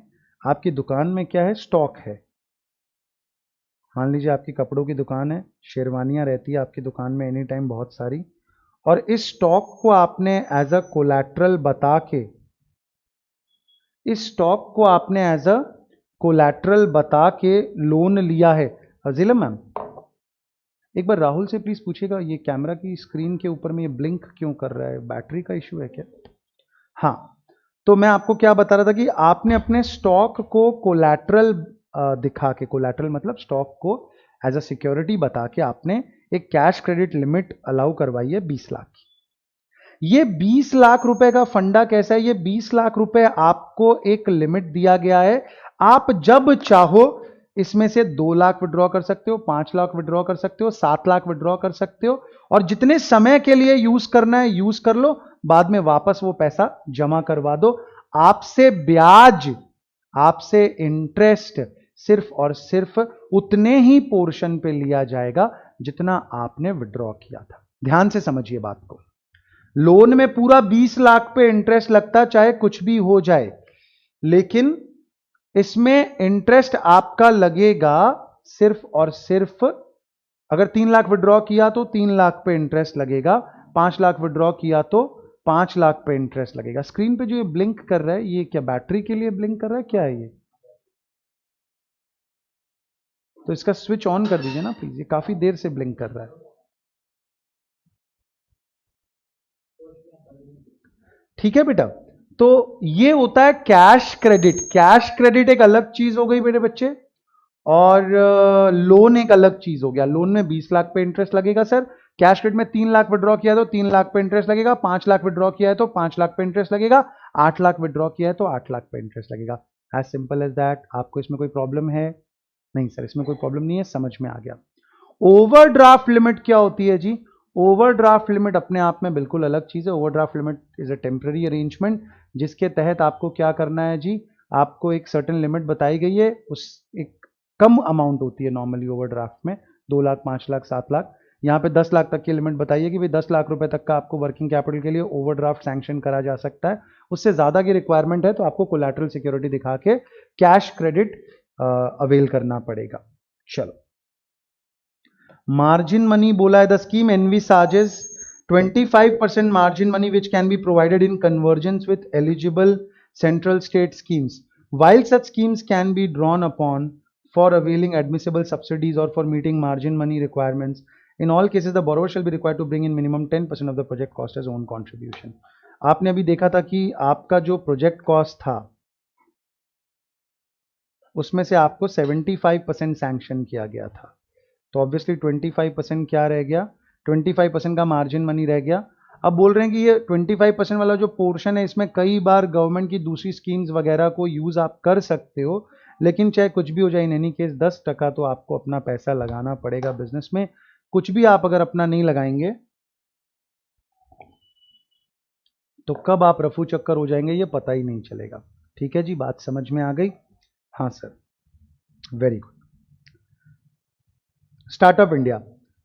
आपकी दुकान में क्या है, स्टॉक है। मान लीजिए आपकी कपड़ों की दुकान है, शेरवानियां रहती है आपकी दुकान में एनी टाइम बहुत सारी, और इस स्टॉक को आपने एज अ कोलैटरल बता के, इस स्टॉक को आपने एज अ कोलैटरल बता के लोन लिया है। अजीलम मैम, एक बार राहुल से प्लीज पूछिएगा, ये कैमरा की स्क्रीन के ऊपर में ये ब्लिंक क्यों कर रहा है, बैटरी का इशू है क्या? हाँ, तो मैं आपको क्या बता रहा था कि आपने अपने स्टॉक को कोलैटरल दिखा के, कोलैटरल मतलब स्टॉक को एज अ सिक्योरिटी बता के आपने एक कैश क्रेडिट लिमिट अलाउ करवाई है 20 लाख की। ये 20 लाख रुपए का फंडा कैसा है? ये 20 लाख रुपए आपको एक लिमिट दिया गया है, आप जब चाहो इसमें से 2 लाख विड्रॉ कर सकते हो, 5 लाख विड्रॉ कर सकते हो, 7 लाख विड्रॉ कर सकते हो, और जितने समय के लिए यूज करना है यूज कर लो, बाद में वापस वो पैसा जमा करवा दो। आपसे ब्याज, आपसे इंटरेस्ट सिर्फ और सिर्फ उतने ही पोर्शन पे लिया जाएगा जितना आपने विड्रॉ किया था। ध्यान से समझिए बात को। लोन में पूरा 20 लाख पे इंटरेस्ट लगता, चाहे कुछ भी हो जाए, लेकिन इसमें इंटरेस्ट आपका लगेगा सिर्फ और सिर्फ, अगर 3 लाख विड्रॉ किया तो 3 लाख पे इंटरेस्ट लगेगा, 5 लाख विड्रॉ किया तो 5 लाख पे इंटरेस्ट लगेगा। स्क्रीन पे जो ये ब्लिंक कर रहा है, ये क्या बैटरी के लिए ब्लिंक कर रहा है, क्या है ये? तो इसका स्विच ऑन कर दीजिए ना प्लीज, ये काफी देर से ब्लिंक कर रहा है। ठीक है बेटा, तो ये होता है कैश क्रेडिट। कैश क्रेडिट एक अलग चीज हो गई मेरे बच्चे, और लोन एक अलग चीज हो गया। लोन में 20 लाख पे इंटरेस्ट लगेगा सर, कैश क्रेडिट में 3 लाख विड्रॉ किया तो 3 लाख पे इंटरेस्ट लगेगा, 5 लाख विड्रॉ किया है तो 5 लाख पे इंटरेस्ट लगेगा, 8 लाख विड्रॉ किया है तो 8 लाख पे इंटरेस्ट लगेगा। As simple as that. आपको इसमें कोई प्रॉब्लम है? नहीं सर, इसमें कोई प्रॉब्लम नहीं है, समझ में आ गया। ओवरड्राफ्ट लिमिट क्या होती है जी? ओवरड्राफ्ट लिमिट अपने आप में बिल्कुल अलग चीज है। Overdraft limit is a temporary arrangement, जिसके तहत आपको क्या करना है जी, आपको एक सर्टेन लिमिट बताई गई है, उस एक कम अमाउंट होती है नॉर्मली ओवरड्राफ्ट में, 2 लाख, 5 लाख, 7 लाख। यहाँ पे 10 लाख तक की लिमिट बताइए कि भाई 10 लाख रुपए तक का आपको वर्किंग कैपिटल के लिए ओवरड्राफ्ट सैंक्शन करा जा सकता है। उससे ज्यादा की रिक्वायरमेंट है तो आपको कोलैटरल सिक्योरिटी दिखा के कैश क्रेडिट अवेल करना पड़ेगा। चलो, मार्जिन मनी बोला है, the scheme envisages 25% margin money which can be provided in convergence with eligible central state schemes. While such schemes can be drawn upon for availing admissible subsidies or for meeting margin money requirements, in all cases the borrower shall be required to bring in minimum 10% of the project cost as own contribution. आपने अभी देखा था कि आपका जो project cost था उसमें से आपको 75% सैंक्शन किया गया था, तो ऑब्वियसली 25% क्या रह गया? 25% का मार्जिन मनी रह गया। अब बोल रहे हैं कि ये 25% वाला जो पोर्शन है, इसमें कई बार गवर्नमेंट की दूसरी स्कीम्स वगैरह को यूज आप कर सकते हो, लेकिन चाहे कुछ भी हो जाए, इन एनी केस 10% तो आपको अपना पैसा लगाना पड़ेगा बिजनेस में। कुछ भी आप अगर अपना नहीं लगाएंगे तो कब आप रफू चक्कर हो जाएंगे ये पता ही नहीं चलेगा। ठीक है जी, बात समझ में आ गई? हाँ sir, very good. Startup India.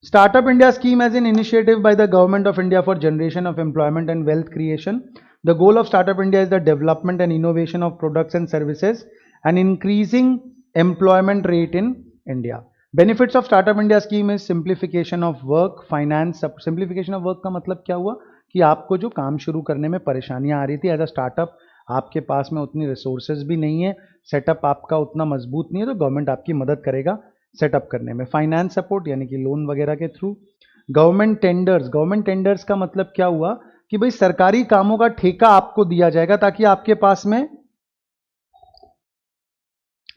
Startup India scheme as an initiative by the Government of India for generation of employment and wealth creation. The goal of Startup India is the development and innovation of products and services and increasing employment rate in India. Benefits of Startup India scheme is simplification of work, finance. Simplification of work का मतलब क्या हुआ कि आपको जो काम शुरू करने में परेशानियां आ रही थी एज अ स्टार्टअप, आपके पास में उतनी रिसोर्सेज भी नहीं है, सेटअप आपका उतना मजबूत नहीं है, तो गवर्नमेंट आपकी मदद करेगा सेटअप करने में। फाइनेंस सपोर्ट यानी कि लोन वगैरह के through. Government tenders, government tenders का मतलब क्या हुआ कि भाई सरकारी कामों का ठेका आपको दिया जाएगा ताकि आपके पास में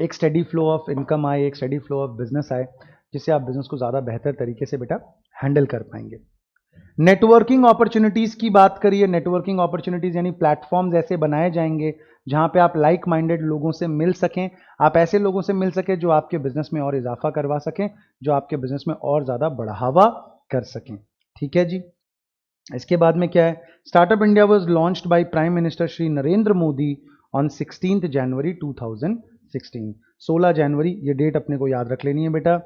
एक स्टेडी फ्लो ऑफ इनकम आए, एक स्टेडी फ्लो ऑफ बिजनेस आए, जिससे आप बिजनेस को ज्यादा बेहतर तरीके से बेटा हैंडल कर पाएंगे। नेटवर्किंग अपॉर्चुनिटीज की बात करिए। नेटवर्किंग अपॉर्चुनिटीज यानी प्लेटफॉर्म्स ऐसे बनाए जाएंगे जहां पे आप लाइक माइंडेड लोगों से मिल सकें, आप ऐसे लोगों से मिल सकें जो आपके बिजनेस में और इजाफा करवा सकें, जो आपके बिजनेस में और ज्यादा बढ़ावा कर सकें। ठीक है जी, इसके बाद में क्या है? Startup India was launched by prime minister Shri Narendra Modi on 16 जनवरी 2016। 16 जनवरी ये डेट अपने को याद रख लेनी है बेटा।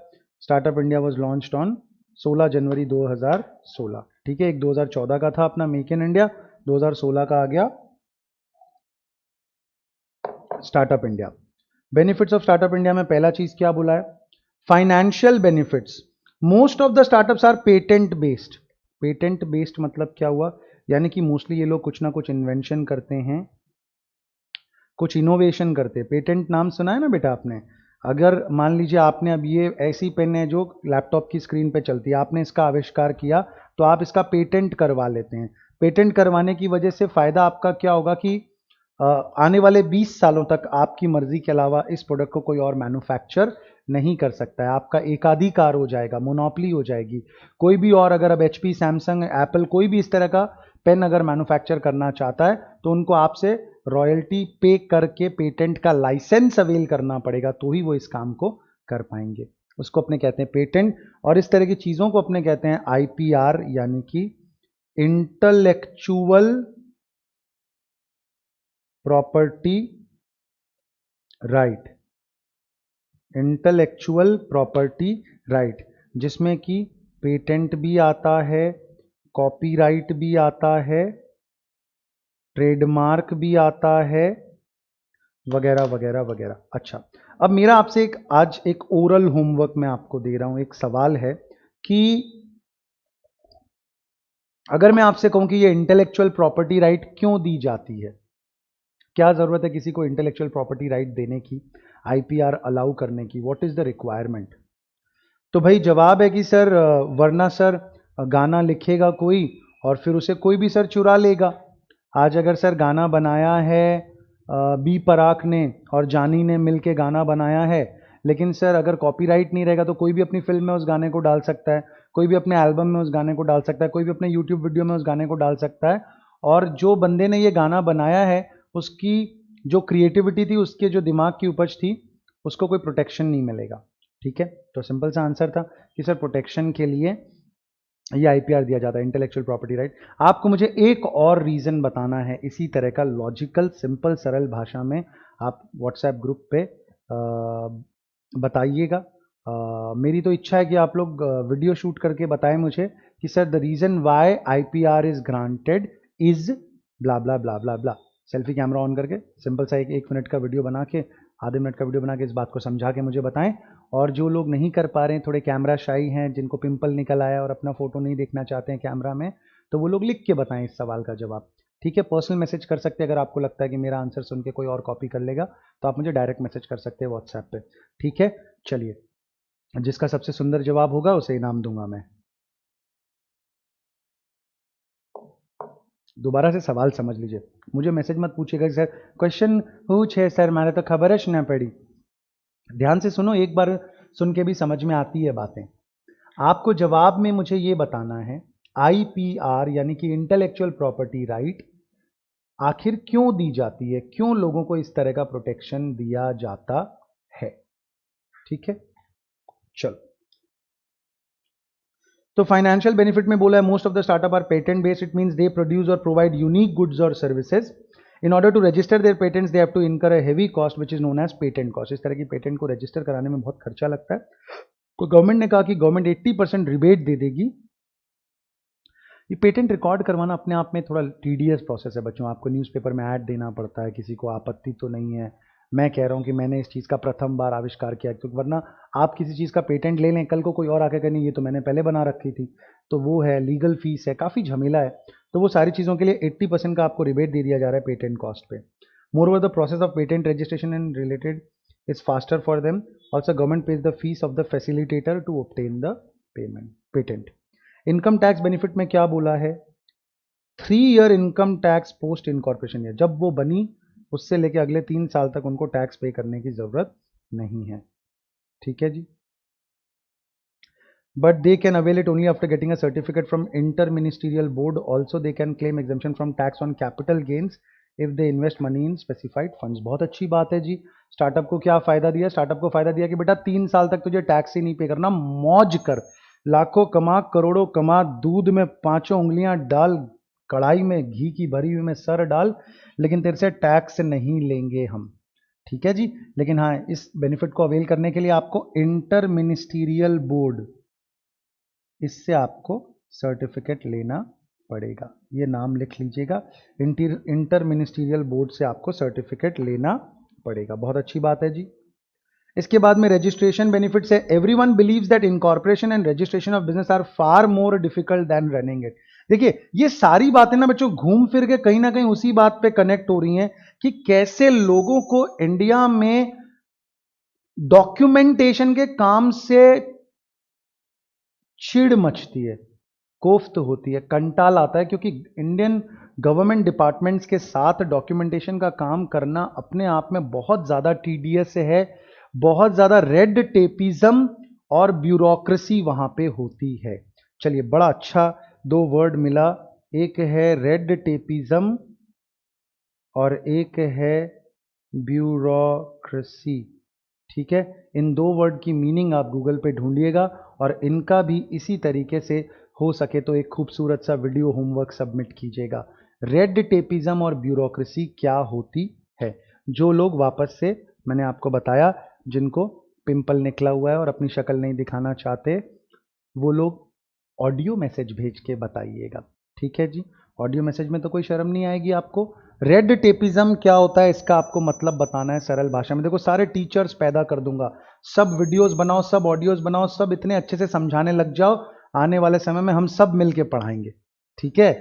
Startup India was launched on 16 जनवरी 2016। ठीक है, एक 2014 का था अपना मेक इन इंडिया, 2016 का आ गया startup India. Benefits of startup India में पहला चीज क्या बोला है? Financial benefits. Most of the startups are patent based. Patent based मतलब क्या हुआ? यानी कि मोस्टली ये लोग कुछ ना कुछ इन्वेंशन करते हैं, कुछ इनोवेशन करते हैं। पेटेंट नाम सुना है ना बेटा आपने? अगर मान लीजिए आपने अब ये ऐसी पेन है जो लैपटॉप की स्क्रीन पे चलती है, आपने इसका आविष्कार किया तो आप इसका पेटेंट करवा लेते हैं। पेटेंट करवाने की वजह से फायदा आपका क्या होगा कि आने वाले 20 सालों तक आपकी मर्जी के अलावा इस प्रोडक्ट को कोई और मैन्युफैक्चर नहीं कर सकता है। आपका एकाधिकार हो जाएगा, मोनोपोली हो जाएगी। कोई भी और अगर अब HP, सैमसंग, एप्पल कोई भी इस तरह का पेन अगर मैन्युफैक्चर करना चाहता है तो उनको आपसे रॉयल्टी पे करके पेटेंट का लाइसेंस अवेल करना पड़ेगा, तो ही वो इस काम को कर पाएंगे, उसको अपने कहते हैं पेटेंट। और इस तरह की चीज़ों को अपने कहते हैं आईपीआर, यानी कि intellectual property right. Intellectual property right, जिसमें कि पेटेंट भी आता है, कॉपीराइट भी आता है, ट्रेडमार्क भी आता है, वगैरह वगैरह वगैरह। अच्छा, अब मेरा आपसे आज एक ओरल होमवर्क मैं आपको दे रहा हूं। एक सवाल है कि अगर मैं आपसे कहूं कि ये इंटेलेक्चुअल प्रॉपर्टी राइट क्यों दी जाती है, क्या जरूरत है किसी को इंटेलेक्चुअल प्रॉपर्टी राइट देने की, आईपीआर अलाउ करने की, व्हाट इज द रिक्वायरमेंट? तो भाई जवाब है कि सर वरना सर गाना लिखेगा कोई और फिर उसे कोई भी सर चुरा लेगा। आज अगर सर गाना बनाया है बी पराग ने और जानी ने मिलके गाना बनाया है, लेकिन सर अगर कॉपीराइट नहीं रहेगा तो कोई भी अपनी फिल्म में उस गाने को डाल सकता है, कोई भी अपने एल्बम में उस गाने को डाल सकता है, कोई भी अपने यूट्यूब वीडियो में उस गाने को डाल सकता है। और जो बंदे ने ये गाना बनाया है उसकी जो क्रिएटिविटी थी, उसके जो दिमाग की उपज थी, उसको कोई प्रोटेक्शन नहीं मिलेगा। ठीक है, तो सिंपल सा आंसर था कि सर प्रोटेक्शन के लिए ये आईपीआर दिया जाता है, इंटेलेक्चुअल प्रॉपर्टी राइट। आपको मुझे एक और रीजन बताना है इसी तरह का, लॉजिकल सिंपल सरल भाषा में आप व्हाट्सएप ग्रुप पे बताइएगा। मेरी तो इच्छा है कि आप लोग वीडियो शूट करके बताएं मुझे कि sir the reason why IPR is granted is blah blah blah blah blah. Selfie camera on करके सिंपल सा एक मिनट का वीडियो बना के, आधे मिनट का वीडियो बना के इस बात को समझा के मुझे बताएं। और जो लोग नहीं कर पा रहे हैं, थोड़े कैमरा शाई हैं, जिनको पिंपल निकल आया और अपना फोटो नहीं देखना चाहते हैं कैमरा में, तो वो लोग लिख के बताएं इस सवाल का जवाब। ठीक है, पर्सनल मैसेज कर सकते हैं। अगर आपको लगता है कि मेरा आंसर सुन के कोई और कॉपी कर लेगा तो आप मुझे डायरेक्ट मैसेज कर सकते हैं व्हाट्सएप पे। ठीक है, चलिए, जिसका सबसे सुंदर जवाब होगा उसे इनाम दूंगा मैं। दोबारा से सवाल समझ लीजिए, मुझे मैसेज मत पूछिएगा कि सर क्वेश्चन पूछे सर, मैंने तो खबर है ना पड़ी। ध्यान से सुनो, एक बार सुन के भी समझ में आती है बातें। आपको जवाब में मुझे ये बताना है आईपीआर यानी कि इंटेलेक्चुअल प्रॉपर्टी राइट आखिर क्यों दी जाती है, क्यों लोगों को इस तरह का प्रोटेक्शन दिया जाता है। ठीक है, चलो। तो फाइनेंशियल बेनिफिट में बोला है most of the startup are patent based, it means they produce और प्रोवाइड यूनिक गुड्स और services. In order to register their patents they have to incur a heavy cost which is known as patent cost. इस तरह की patent को register कराने में बहुत खर्चा लगता है। तो गवर्नमेंट ने कहा कि गवर्नमेंट 80% रिबेट दे देगी। ये पेटेंट रिकॉर्ड करवाना अपने आप में थोड़ा टीडियस प्रोसेस है बच्चों। आपको न्यूज़पेपर में ऐड देना पड़ता है, किसी को आपत्ति तो नहीं है। मैं कह रहा हूँ कि मैंने इस चीज़ का प्रथम बार आविष्कार किया, क्योंकि वरना आप किसी चीज़ का पेटेंट ले लें, कल को कोई और आके कहें नहीं ये तो मैंने पहले बना रखी थी, तो वो है लीगल फीस है, काफ़ी झमेला है। तो वो सारी चीज़ों के लिए 80% का आपको रिबेट दे दिया जा रहा है पेटेंट कॉस्ट पे। Moreover the process of patent registration and related is faster for them. Also government pays the fees of the facilitator to obtain the payment patent. Income tax benefit में क्या बोला है, 3 year income tax post incorporation year. जब वो बनी उससे लेके अगले 3 साल तक उनको टैक्स पे करने की जरूरत नहीं है। ठीक है जी, but they can avail it only after getting a certificate from inter ministerial board. Also they can claim exemption from tax on capital gains if they invest money in specified funds. बहुत अच्छी बात है जी। Startup को क्या फायदा दिया, startup को फायदा दिया कि बेटा 3 साल तक तुझे टैक्स ही नहीं पे करना, मौज कर, लाखों कमा, करोड़ों कमा, दूध में 5 उंगलियां डाल, कढ़ाई में घी की भरी हुई में सर डाल, लेकिन तेरे से टैक्स नहीं लेंगे हम। ठीक है जी, लेकिन हाँ, इस बेनिफिट को अवेल करने के लिए आपको इंटर मिनिस्टीरियल बोर्ड, इससे आपको सर्टिफिकेट लेना पड़ेगा। ये नाम लिख लीजिएगा, इंटर मिनिस्टीरियल बोर्ड से आपको सर्टिफिकेट लेना पड़ेगा। बहुत अच्छी बात है जी। इसके बाद में रजिस्ट्रेशन बेनिफिट्स है। Everyone believes that incorporation and registration of business are far more difficult than running it. देखिए, ये सारी बातें ना बच्चों घूम फिर के कहीं ना कहीं उसी बात पे कनेक्ट हो रही हैं कि कैसे लोगों को इंडिया में डॉक्यूमेंटेशन के काम से चिढ़ मचती है, कोफ्त होती है, कंटाल आता है, क्योंकि इंडियन गवर्नमेंट डिपार्टमेंट्स के साथ डॉक्यूमेंटेशन का काम करना अपने आप में बहुत ज़्यादा टीडियस है। बहुत ज़्यादा रेड टेपिज्म और ब्यूरोक्रेसी वहाँ पे होती है। चलिए, बड़ा अच्छा 2 वर्ड मिला, एक है रेड टेपिज्म और एक है ब्यूरोक्रेसी। ठीक है, इन दो वर्ड की मीनिंग आप गूगल पे ढूंढिएगा और इनका भी इसी तरीके से हो सके तो एक खूबसूरत सा वीडियो होमवर्क सबमिट कीजिएगा। रेड टेपिज्म और ब्यूरोक्रेसी क्या होती है? जो लोग वापस से, मैंने आपको बताया, जिनको पिंपल निकला हुआ है और अपनी शक्ल नहीं दिखाना चाहते, वो लोग ऑडियो मैसेज भेज के बताइएगा। ठीक है जी, ऑडियो मैसेज में तो कोई शर्म नहीं आएगी आपको। रेड टेपिज्म क्या होता है इसका आपको मतलब बताना है सरल भाषा में। देखो, सारे टीचर्स पैदा कर दूंगा, सब वीडियोस बनाओ, सब ऑडियोस बनाओ, सब इतने अच्छे से समझाने लग जाओ, आने वाले समय में हम सब मिलके पढ़ाएंगे। ठीक है,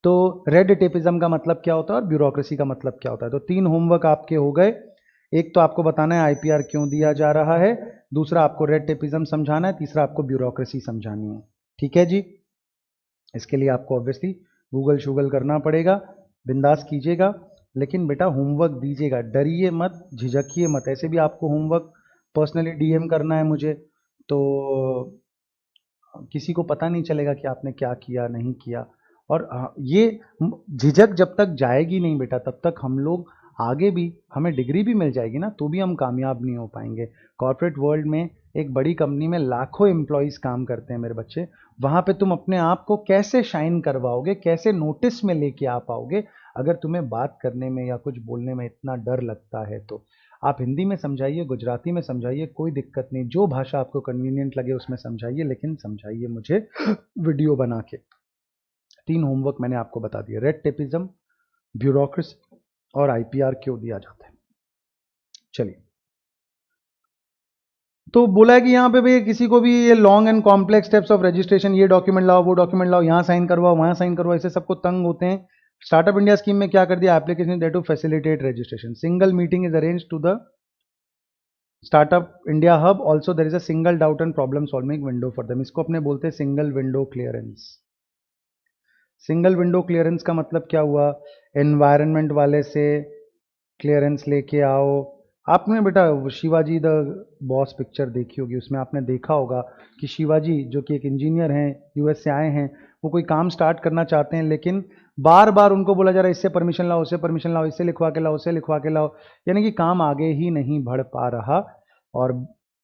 तो रेड टेपिज्म का मतलब क्या होता है और ब्यूरोक्रेसी का मतलब क्या होता है। तो 3 होमवर्क आपके हो गए। एक तो आपको बताना है आईपीआर क्यों दिया जा रहा है, दूसरा आपको रेड टेपिज्म समझाना है, तीसरा आपको ब्यूरोक्रेसी समझानी है। ठीक है जी, इसके लिए आपको ऑब्वियसली गूगल शूगल करना पड़ेगा, बिंदास कीजिएगा, लेकिन बेटा होमवर्क दीजिएगा, डरिए मत, झिझकिए मत। ऐसे भी आपको होमवर्क पर्सनली डीएम करना है मुझे, तो किसी को पता नहीं चलेगा कि आपने क्या किया नहीं किया। और ये झिझक जब तक जाएगी नहीं बेटा, तब तक हम लोग आगे भी, हमें डिग्री भी मिल जाएगी ना, तो भी हम कामयाब नहीं हो पाएंगे। कॉर्पोरेट वर्ल्ड में एक बड़ी कंपनी में लाखों एम्प्लॉयज काम करते हैं मेरे बच्चे, वहां पे तुम अपने आप को कैसे शाइन करवाओगे, कैसे नोटिस में लेके आ पाओगे, अगर तुम्हें बात करने में या कुछ बोलने में इतना डर लगता है तो। आप हिंदी में समझाइए, गुजराती में समझाइए, कोई दिक्कत नहीं, जो भाषा आपको कन्वीनियंट लगे उसमें समझाइए, लेकिन समझाइए मुझे वीडियो बना के। 3 होमवर्क मैंने आपको बता दिया, रेड टेपिज्म, ब्यूरोक्रेसी और आईपीआर क्यों दिया जाता है। चलिए, तो बोला है कि यहाँ पे भी किसी को भी ये long and complex steps of registration, ये डॉक्यूमेंट लाओ, वो डॉक्यूमेंट लाओ, यहाँ साइन करवाओ, वहाँ साइन करवाओ, इससे सबको तंग होते हैं। स्टार्टअप इंडिया स्कीम में क्या कर दिया, application there to facilitate registration, single meeting is arrange to the startup India hub, also there is a single doubt and problem solving window for them. इसको अपने बोलते हैं single window clearance. Single window clearance का मतलब क्या हुआ, environment वाले से क्लियरेंस लेके आओ। आपने बेटा शिवाजी द बॉस पिक्चर देखी होगी, उसमें आपने देखा होगा कि शिवाजी जो कि एक इंजीनियर हैं, यूएस से आए हैं, वो कोई काम स्टार्ट करना चाहते हैं, लेकिन बार बार उनको बोला जा रहा है इससे परमिशन लाओ, उससे परमिशन लाओ, इससे लिखवा के लाओ, उससे लिखवा के लाओ, यानी कि काम आगे ही नहीं बढ़ पा रहा। और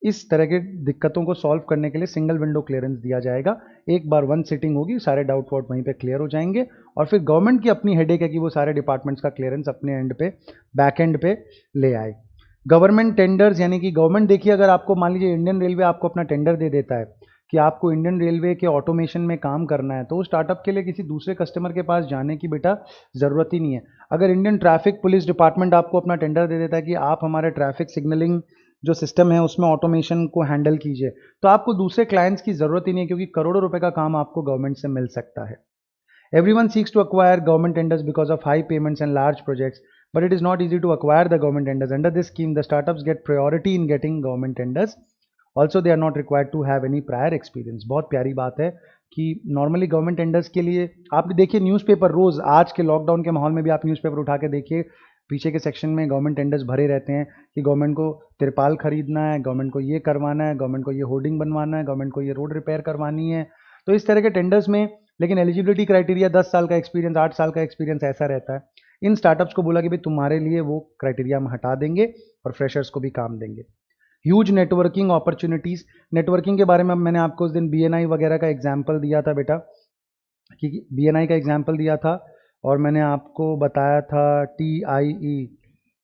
इस तरह के दिक्कतों को सॉल्व करने के लिए सिंगल विंडो क्लियरेंस दिया जाएगा। एक बार वन सिटिंग होगी, सारे डाउट वाउट वहीं पे क्लियर हो जाएंगे, और फिर गवर्नमेंट की अपनी हेडेक है कि वो सारे डिपार्टमेंट्स का क्लियरेंस अपने एंड पे, बैक एंड पे ले आए। गवर्नमेंट टेंडर्स, यानी कि गवर्नमेंट, देखिए अगर आपको मान लीजिए इंडियन रेलवे आपको अपना टेंडर दे देता है कि आपको इंडियन रेलवे के ऑटोमेशन में काम करना है, तो स्टार्टअप के लिए किसी दूसरे कस्टमर के पास जाने की बेटा ज़रूरत ही नहीं है। अगर इंडियन ट्रैफिक पुलिस डिपार्टमेंट आपको अपना टेंडर दे देता है कि आप हमारे ट्रैफिक सिग्नलिंग जो सिस्टम है उसमें ऑटोमेशन को हैंडल कीजिए, तो आपको दूसरे क्लाइंट्स की ज़रूरत ही नहीं है, क्योंकि करोड़ों रुपए का काम आपको गवर्नमेंट से मिल सकता है। Everyone seeks to acquire government tenders because of high payments and large projects, but it is not easy to acquire the government tenders. Under this scheme, the startups get priority in getting government tenders. Also, they are not required to have any prior experience. बहुत प्यारी बात है कि normally government tenders के लिए आप देखिए newspaper, रोज़ आज के लॉकडाउन के माहौल में भी आप न्यूज़पेपर उठा के देखिए, पीछे के सेक्शन में गवर्नमेंट टेंडर्स भरे रहते हैं कि गवर्नमेंट को तिरपाल खरीदना है, गवर्नमेंट को ये करवाना है, गवर्नमेंट को ये होर्डिंग बनवाना है, गवर्नमेंट को ये रोड रिपेयर करवानी है। तो इस तरह के टेंडर्स में, लेकिन एलिजिबिलिटी क्राइटेरिया 10 साल का एक्सपीरियंस, 8 साल का एक्सपीरियंस ऐसा रहता है। इन स्टार्टअप्स को बोला कि भाई तुम्हारे लिए वो क्राइटेरिया हम हटा देंगे और फ्रेशर्स को भी काम देंगे। ह्यूज नेटवर्किंग अपॉर्चुनिटीज, नेटवर्किंग के बारे में मैंने आपको उस दिन बीएनआई वगैरह का एग्जाम्पल दिया था बेटा, कि बीएनआई का एग्जाम्पल दिया था, और मैंने आपको बताया था TIE,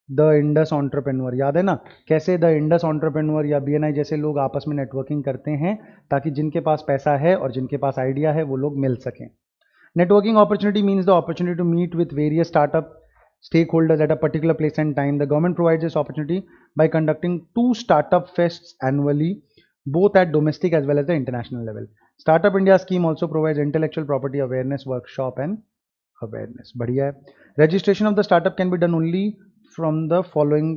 द इंडस एंटरप्रेन्योर, याद है ना, कैसे द इंडस एंटरप्रेन्योर या बीएनआई जैसे लोग आपस में नेटवर्किंग करते हैं ताकि जिनके पास पैसा है और जिनके पास आइडिया है वो लोग मिल सकें। Networking opportunity means the opportunity to meet with various startup stakeholders at a particular place and time. The government provides this opportunity by conducting 2 startup fests annually, both at domestic as well as the international level. Startup India scheme also provides intellectual property awareness workshop and awareness. बढ़िया है। Registration of the startup can be done only from the following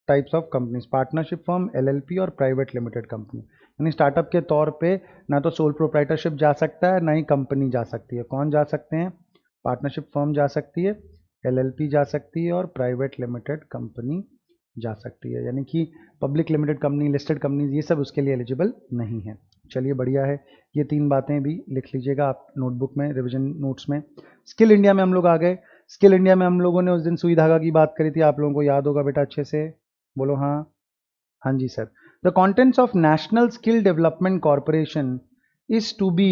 types of companies: partnership firm, LLP और private limited company. यानी startup के तौर पे ना तो sole proprietorship जा सकता है, ना ही कंपनी जा सकती है। कौन जा सकते हैं? पार्टनरशिप फर्म जा सकती है, LLP जा सकती है और प्राइवेट लिमिटेड कंपनी जा सकती है, यानी कि public limited company, listed companies, ये सब उसके लिए एलिजिबल नहीं है। चलिए बढ़िया है, ये 3 बातें भी लिख लीजिएगा आप नोटबुक में, रिवीजन नोट्स में। स्किल इंडिया में हम लोग आ गए। स्किल इंडिया में हम लोगों ने उस दिन सुई धागा की बात करी थी, आप लोगों को याद होगा बेटा अच्छे से, बोलो हाँ। हाँ जी sir. The contents of national skill development corporation is to be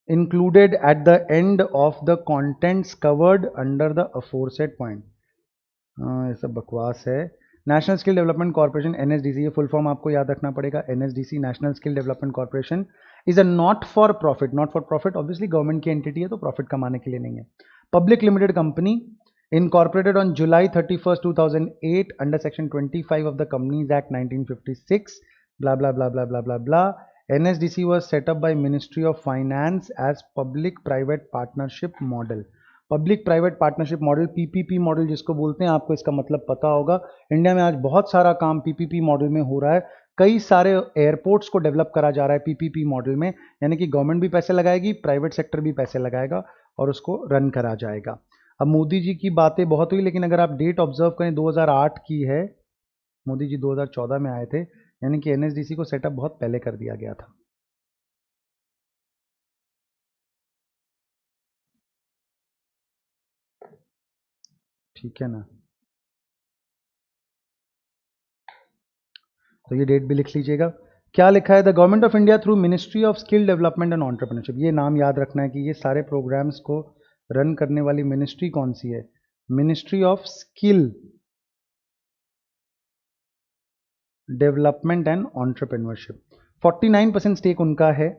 included at the end of the contents covered under the aforesaid point। ये सब बकवास है। National skill development corporation NSDC, ये फुल फॉर्म आपको याद रखना पड़ेगा। NSDC national skill development corporation is a not for profit, not for profit obviously government की एंटिटी है तो प्रॉफिट कमाने के लिए नहीं है, public limited company incorporated on July 31st 2008 under section 25 of the Companies Act 1956 blah blah blah blah blah blah blah। NSDC was set up by Ministry of Finance as public private partnership model। Public private partnership model, PPP model जिसको बोलते हैं, आपको इसका मतलब पता होगा। India में आज बहुत सारा काम पीपीपी मॉडल में हो रहा है। कई सारे एयरपोर्ट्स को डेवलप करा जा रहा है पीपीपी मॉडल में, यानी कि गवर्नमेंट भी पैसे लगाएगी, प्राइवेट सेक्टर भी पैसे लगाएगा और उसको रन करा जाएगा। अब मोदी जी की बातें बहुत हुई, लेकिन अगर आप डेट ऑब्जर्व करें 2008 की है, मोदी जी 2014 में आए थे, यानी कि एनएसडीसी को सेटअप बहुत पहले कर दिया गया था। ठीक है ना, तो ये डेट भी लिख लीजिएगा। क्या लिखा है, the government of India through ministry of skill development and entrepreneurship. ये नाम याद रखना है कि ये सारे प्रोग्राम्स को रन करने वाली मिनिस्ट्री कौन सी है, ministry of skill development and entrepreneurship. 49% stake उनका है,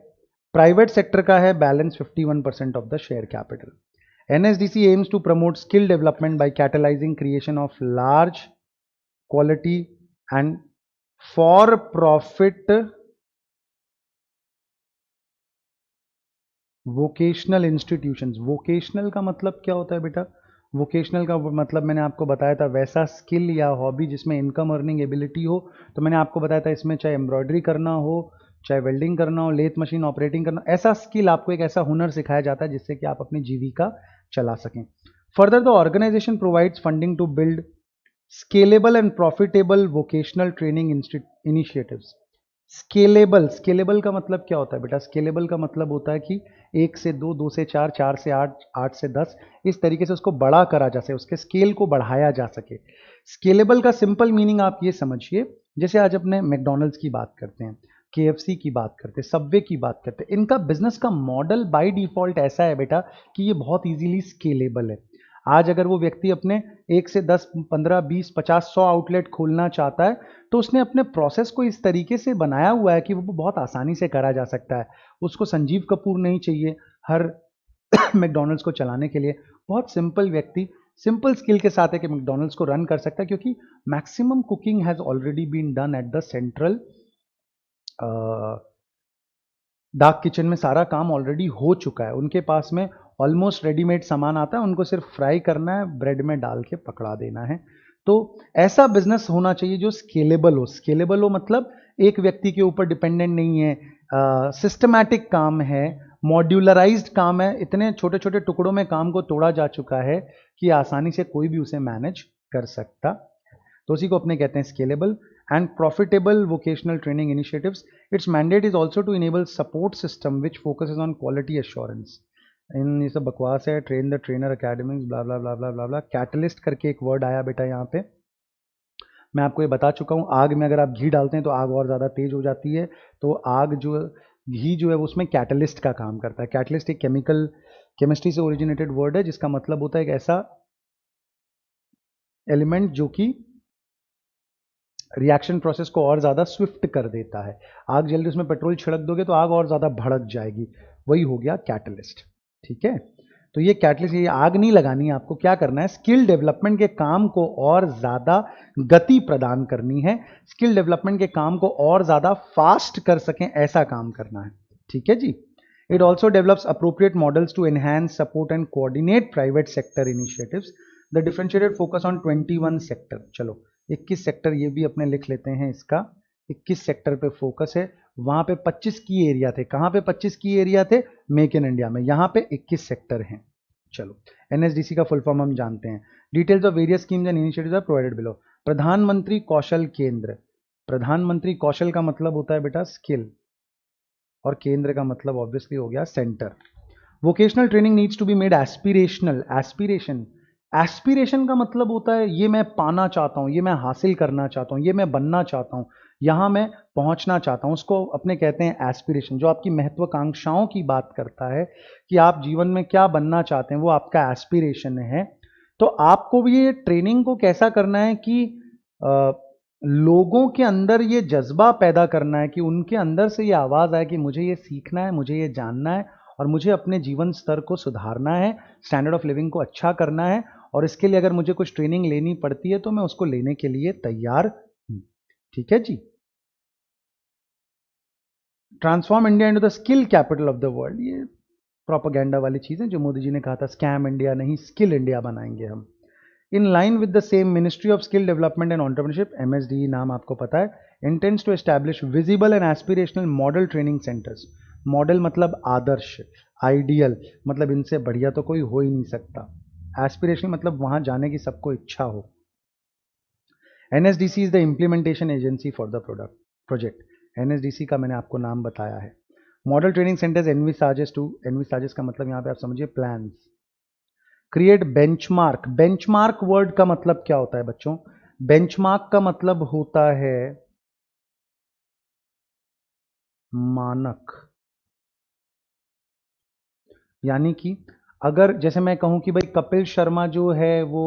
प्राइवेट सेक्टर का है balance 51% of the share capital. NSDC aims to promote skill development by catalyzing creation of large quality and for profit vocational institutions। vocational का मतलब क्या होता है बेटा, वोकेशनल का मतलब मैंने आपको बताया था वैसा स्किल या हॉबी जिसमें इनकम अर्निंग एबिलिटी हो। तो मैंने आपको बताया था इसमें चाहे एम्ब्रॉयडरी करना हो, चाहे वेल्डिंग करना हो, लेथ मशीन ऑपरेटिंग करना, ऐसा स्किल आपको एक ऐसा हुनर सिखाया जाता है जिससे कि आप अपनी जीविका चला सकें। Further the organisation provides funding to build scalable and profitable vocational training initiatives. Scalable, scalable का मतलब क्या होता है बेटा, स्केलेबल का मतलब होता है कि 1 से 2, 2 से 4, 4 से 8, 8 से 10, इस तरीके से उसको बड़ा करा जा सके, उसके स्केल को बढ़ाया जा सके। स्केलेबल का सिंपल मीनिंग आप ये समझिए, जैसे आज अपने मैकडॉनल्ड्स की बात करते हैं, केएफसी की बात करते हैं, सबवे की बात करते हैं, इनका बिजनेस का मॉडल बाय डिफॉल्ट ऐसा है बेटा कि ये बहुत इजीली स्केलेबल है। आज अगर वो व्यक्ति अपने 1 से 10, 15, 20, 50, 100 आउटलेट खोलना चाहता है तो उसने अपने प्रोसेस को इस तरीके से बनाया हुआ है कि वो बहुत आसानी से करा जा सकता है। उसको संजीव कपूर नहीं चाहिए हर मैकडॉनल्ड्स को चलाने के लिए। बहुत सिंपल व्यक्ति सिंपल स्किल के साथ है कि मैकडॉनल्ड्स को रन कर सकता है, क्योंकि maximum cooking has already been done at the central dark kitchen में। सारा काम ऑलरेडी हो चुका है, उनके पास में ऑलमोस्ट रेडीमेड सामान आता है, उनको सिर्फ फ्राई करना है, ब्रेड में डाल के पकड़ा देना है। तो ऐसा बिजनेस होना चाहिए जो स्केलेबल हो। स्केलेबल हो मतलब एक व्यक्ति के ऊपर डिपेंडेंट नहीं है, सिस्टमैटिक काम है, मॉड्यूलराइज्ड काम है, इतने छोटे छोटे टुकड़ों में काम को तोड़ा जा चुका है कि आसानी से कोई भी उसे मैनेज कर सकता। तो उसी को अपने कहते हैं scalable and profitable vocational training initiatives. It's mandate is also to enable support system which focuses on quality assurance. इन ये सब बकवास है, train the trainer academics blah blah blah blah blah blah. Catalyst करके एक वर्ड आया बेटा यहाँ पे, मैं आपको ये बता चुका हूँ। आग में अगर आप घी डालते हैं तो आग और ज़्यादा तेज हो जाती है, तो आग जो घी जो है उसमें कैटलिस्ट का काम करता है। कैटलिस्ट एक केमिस्ट्री से ओरिजिनेटेड वर्ड है जिसका मतलब होता है एक ऐसा एलिमेंट जो कि रिएक्शन प्रोसेस को और ज़्यादा स्विफ्ट कर देता है। आग जल्दी उसमें पेट्रोल छिड़क दोगे तो आग और ज़्यादा भड़क जाएगी, वही हो गया कैटलिस्ट। ठीक है, तो ये कैटलिस्ट, ये आग नहीं लगानी है आपको, क्या करना है, स्किल डेवलपमेंट के काम को और ज़्यादा गति प्रदान करनी है, स्किल डेवलपमेंट के काम को और ज़्यादा फास्ट कर सकें ऐसा काम करना है। ठीक है जी। It also develops appropriate models to enhance support and coordinate private sector initiatives. The differentiated focus on 21 sector. चलो 21 सेक्टर ये भी अपने लिख लेते हैं, इसका 21 सेक्टर पे फोकस है। वहां पे 25 की एरिया थे, कहां पे 25 की एरिया थे, मेक इन इंडिया में, यहां पे 21 सेक्टर हैं। चलो एनएसडीसी का फुल फॉर्म हम जानते हैं। Details of various schemes and initiatives are provided below. Pradhan Mantri Kaushal केंद्र। प्रधानमंत्री कौशल का मतलब होता है बेटा स्किल, और केंद्र का मतलब ऑब्वियसली हो गया centre. Vocational training needs to be made aspirational. Aspiration, aspiration का मतलब होता है ये मैं पाना चाहता हूँ, ये मैं हासिल करना चाहता हूँ, ये मैं बनना चाहता हूँ, यहाँ मैं पहुँचना चाहता हूँ, उसको अपने कहते हैं एस्पिरेशन। जो आपकी महत्वाकांक्षाओं की बात करता है कि आप जीवन में क्या बनना चाहते हैं, वो आपका एस्पिरेशन है। तो आपको भी ये ट्रेनिंग को कैसा करना है कि लोगों के अंदर ये जज्बा पैदा करना है कि उनके अंदर से ये आवाज़ आए कि मुझे ये सीखना है, मुझे ये जानना है और मुझे अपने जीवन स्तर को सुधारना है, स्टैंडर्ड ऑफ लिविंग को अच्छा करना है, और इसके लिए अगर मुझे कुछ ट्रेनिंग लेनी पड़ती है तो मैं उसको लेने के लिए तैयार हूं। ठीक है जी। Transform India into the skill capital of the world, ये प्रोपागेंडा वाली चीजें जो मोदी जी ने कहा था, स्कैम इंडिया नहीं स्किल इंडिया बनाएंगे हम। In line with the same, ministry of skill development and entrepreneurship, MSDE नाम आपको पता है, intends to establish visible and aspirational model training centres. Model मतलब आदर्श, आइडियल मतलब इनसे बढ़िया तो कोई हो ही नहीं सकता, एस्पिरेशनल मतलब वहां जाने की सबको इच्छा हो। NSDC is the implementation agency for the project. NSDC का मैंने आपको नाम बताया है। मॉडल ट्रेनिंग सेंटर्स एनविसाजेस टू, एनविसाजेस का मतलब यहाँ पे आप समझिए plans. Create benchmark, benchmark word का मतलब क्या होता है बच्चों? बेंचमार्क का मतलब होता है मानक। यानी कि अगर जैसे मैं कहूं कि भाई कपिल शर्मा जो है वो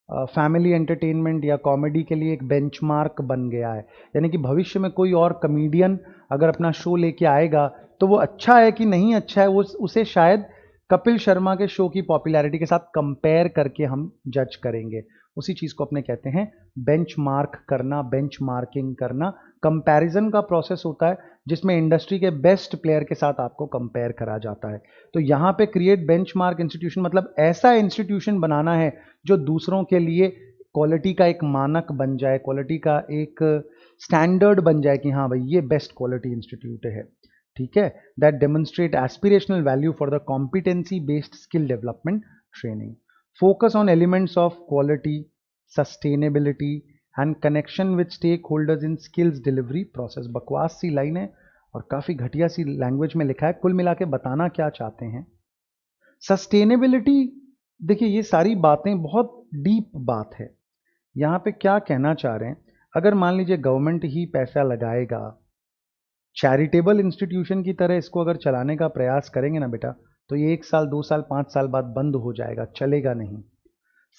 फैमिली एंटरटेनमेंट या कॉमेडी के लिए एक बेंचमार्क बन गया है, यानी कि भविष्य में कोई और कमेडियन अगर अपना शो लेके आएगा तो वो अच्छा है कि नहीं अच्छा है, वो उसे शायद कपिल शर्मा के शो की पॉपुलैरिटी के साथ कंपेयर करके हम जज करेंगे। उसी चीज को अपने कहते हैं बेंचमार्क करना, बेंचमार्किंग करना। कंपैरिजन का प्रोसेस होता है जिसमें इंडस्ट्री के बेस्ट प्लेयर के साथ आपको कंपेयर करा जाता है। तो यहाँ पे क्रिएट बेंचमार्क इंस्टीट्यूशन मतलब ऐसा इंस्टीट्यूशन बनाना है जो दूसरों के लिए क्वालिटी का एक मानक बन जाए, क्वालिटी का एक स्टैंडर्ड बन जाए कि हाँ भाई ये बेस्ट क्वालिटी इंस्टीट्यूट है। ठीक है, that demonstrate aspirational value for the competency based skill development training. Focus on elements of quality, sustainability and connection with stake holders in skills delivery process. बकवास सी लाइन है और काफ़ी घटिया सी लैंग्वेज में लिखा है। कुल मिला के बताना क्या चाहते हैं, सस्टेनेबिलिटी, देखिए ये सारी बातें बहुत डीप बात है। यहाँ पे क्या कहना चाह रहे हैं, अगर मान लीजिए गवर्नमेंट ही पैसा लगाएगा, चैरिटेबल इंस्टीट्यूशन की तरह इसको अगर चलाने का प्रयास करेंगे ना बेटा, तो ये 1 साल 2 साल 5 साल बाद बंद हो जाएगा, चलेगा नहीं।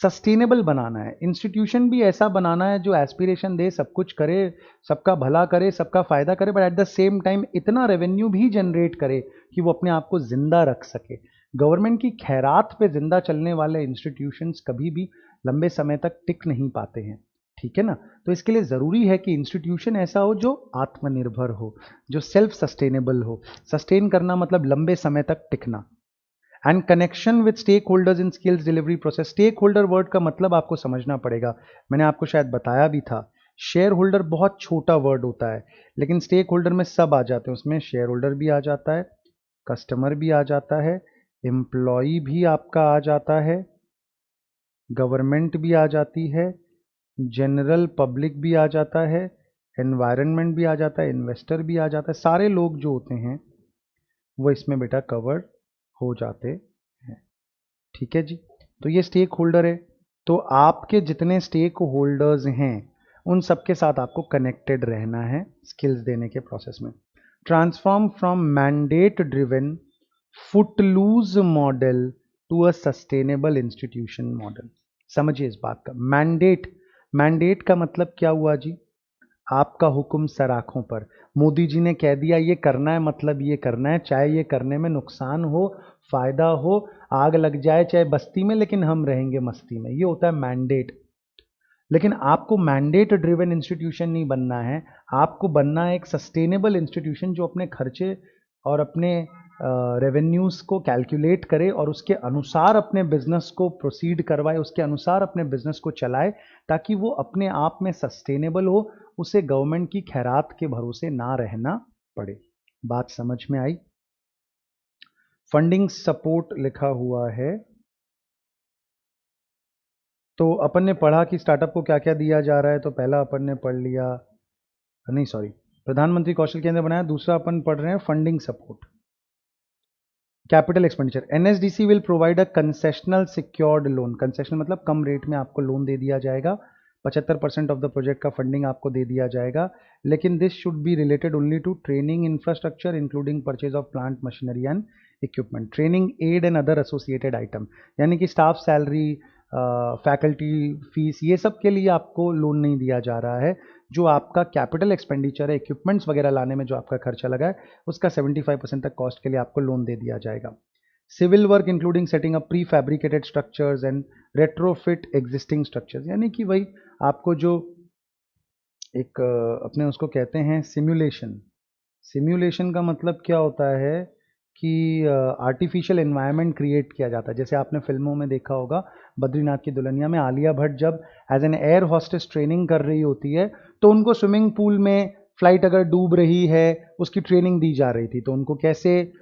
सस्टेनेबल बनाना है, इंस्टीट्यूशन भी ऐसा बनाना है जो एस्पिरेशन दे, सब कुछ करे, सबका भला करे, सबका फायदा करे, but at the same time इतना रेवेन्यू भी जनरेट करे कि वो अपने आप को जिंदा रख सके। गवर्नमेंट की खैरात पे जिंदा चलने वाले इंस्टीट्यूशंस कभी भी लंबे समय तक टिक नहीं पाते हैं। ठीक है ना? तो इसके लिए ज़रूरी है कि इंस्टीट्यूशन ऐसा हो जो आत्मनिर्भर हो, जो सेल्फ सस्टेनेबल हो। सस्टेन करना मतलब लंबे समय तक टिकना। And connection with stake holders in skills delivery process. Stakeholder word का मतलब आपको समझना पड़ेगा, मैंने आपको शायद बताया भी था। शेयर होल्डर बहुत छोटा वर्ड होता है, लेकिन स्टेक होल्डर में सब आ जाते हैं, उसमें शेयर होल्डर भी आ जाता है, कस्टमर भी आ जाता है, एम्प्लॉय भी आपका आ जाता है, गवर्नमेंट भी आ जाती है, जनरल पब्लिक भी आ जाता है, एनवायरनमेंट भी आ जाता है, इन्वेस्टर भी आ जाता है। सारे लोग जो होते हैं वो इसमें बेटा कवर्ड हो जाते हैं। ठीक है जी। तो ये स्टेक होल्डर है, तो आपके जितने स्टेक होल्डर्स हैं उन सबके साथ आपको कनेक्टेड रहना है स्किल्स देने के प्रोसेस में। Transform from mandate driven footloose model to a sustainable institution model. समझिए इस बात का, मैंडेट, मैंडेट का मतलब क्या हुआ जी? आपका हुक्म सर आंखों पर। मोदी जी ने कह दिया ये करना है मतलब ये करना है, चाहे ये करने में नुकसान हो, फायदा हो, आग लग जाए चाहे बस्ती में, लेकिन हम रहेंगे मस्ती में। ये होता है मैंडेट। लेकिन आपको मैंडेट ड्रिवन इंस्टीट्यूशन नहीं बनना है, आपको बनना है एक सस्टेनेबल इंस्टीट्यूशन जो अपने खर्चे और अपने रेवेन्यूज को कैलकुलेट करे और उसके अनुसार अपने बिजनेस को प्रोसीड करवाए, उसके अनुसार अपने बिजनेस को चलाए, ताकि वो अपने आप में सस्टेनेबल हो, उसे गवर्नमेंट की खैरात के भरोसे ना रहना पड़े। बात समझ में आई? फंडिंग सपोर्ट लिखा हुआ है, तो अपन ने पढ़ा कि स्टार्टअप को क्या क्या दिया जा रहा है। तो पहला अपन ने पढ़ लिया, नहीं सॉरी, प्रधानमंत्री कौशल केंद्र बनाया। दूसरा अपन पढ़ रहे हैं funding support. Capital expenditure, NSDC will provide a concessional secured loan, concessional मतलब कम रेट में आपको लोन दे दिया जाएगा, 75% ऑफ द प्रोजेक्ट का फंडिंग आपको दे दिया जाएगा, लेकिन this should be related only to training infrastructure including purchase of plant machinery and equipment, training aid and other associated item, यानी कि स्टाफ सैलरी, फैकल्टी फीस, ये सब के लिए आपको लोन नहीं दिया जा रहा है। जो आपका कैपिटल एक्सपेंडिचर है, इक्विपमेंट्स वगैरह लाने में जो आपका खर्चा लगा है, उसका 75% तक कॉस्ट के लिए आपको लोन दे दिया जाएगा। Civil work including setting up prefabricated structures and retrofit existing structures, यानी कि वही आपको जो एक अपने उसको कहते हैं सिम्युलेशन, सिम्युलेशन का मतलब क्या होता है कि आर्टिफिशियल एनवायरनमेंट क्रिएट किया जाता है। जैसे आपने फिल्मों में देखा होगा, बद्रीनाथ की दुल्हनिया में आलिया भट्ट जब as an air hostess training कर रही होती है, तो उनको स्विमिंग पूल में फ्लाइट अगर डूब रही है उसकी ट्रेनिंग दी जा रही थी, तो उनको कैसे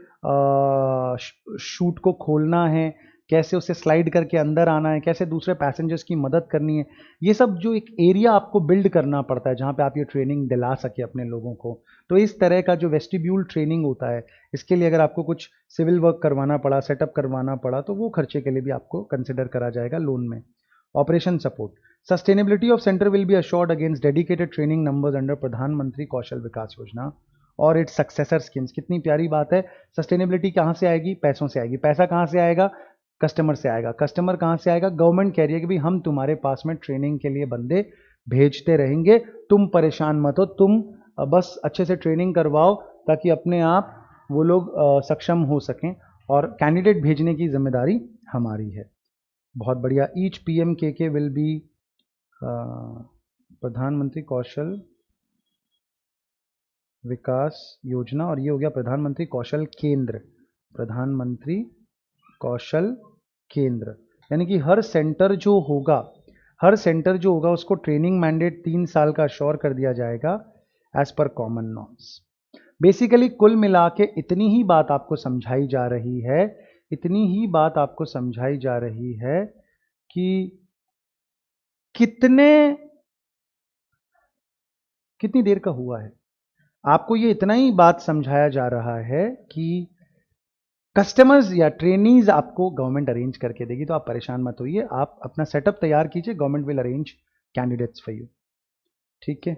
शूट को खोलना है, कैसे उसे स्लाइड करके अंदर आना है, कैसे दूसरे पैसेंजर्स की मदद करनी है, ये सब जो एक एरिया आपको बिल्ड करना पड़ता है जहाँ पे आप ये ट्रेनिंग दिला सके अपने लोगों को। तो इस तरह का जो वेस्टिब्यूल ट्रेनिंग होता है, इसके लिए अगर आपको कुछ सिविल वर्क करवाना पड़ा, सेटअप करवाना पड़ा, तो वो खर्चे के लिए भी आपको कंसिडर करा जाएगा लोन में। Operation support, sustainability of centre will be assured against dedicated training numbers under प्रधानमंत्री कौशल विकास योजना और इट्स सक्सेसर स्कीम्स। कितनी प्यारी बात है। सस्टेनेबिलिटी कहाँ से आएगी? पैसों से आएगी। पैसा कहाँ से आएगा? कस्टमर से आएगा। कस्टमर कहाँ से आएगा? गवर्नमेंट कह रही है कि भाई हम तुम्हारे पास में ट्रेनिंग के लिए बंदे भेजते रहेंगे, तुम परेशान मत हो, तुम बस अच्छे से ट्रेनिंग करवाओ ताकि अपने आप वो लोग सक्षम हो सकें, और कैंडिडेट भेजने की जिम्मेदारी हमारी है। बहुत बढ़िया। ईच PMKK विल बी प्रधानमंत्री कौशल विकास योजना, और ये हो गया प्रधानमंत्री कौशल केंद्र, प्रधानमंत्री कौशल केंद्र, यानी कि हर सेंटर जो होगा उसको ट्रेनिंग मैंडेट 3 साल का श्योर कर दिया जाएगा as per common norms. Basically कुल मिला के इतनी ही बात आपको समझाई जा रही है, इतनी ही बात आपको समझाई जा रही है कि कितनी देर का हुआ है। आपको ये इतना ही बात समझाया जा रहा है कि कस्टमर्स या ट्रेनीज आपको गवर्नमेंट अरेंज करके देगी, तो आप परेशान मत होइए, आप अपना सेटअप तैयार कीजिए, government will arrange candidates for you. ठीक है।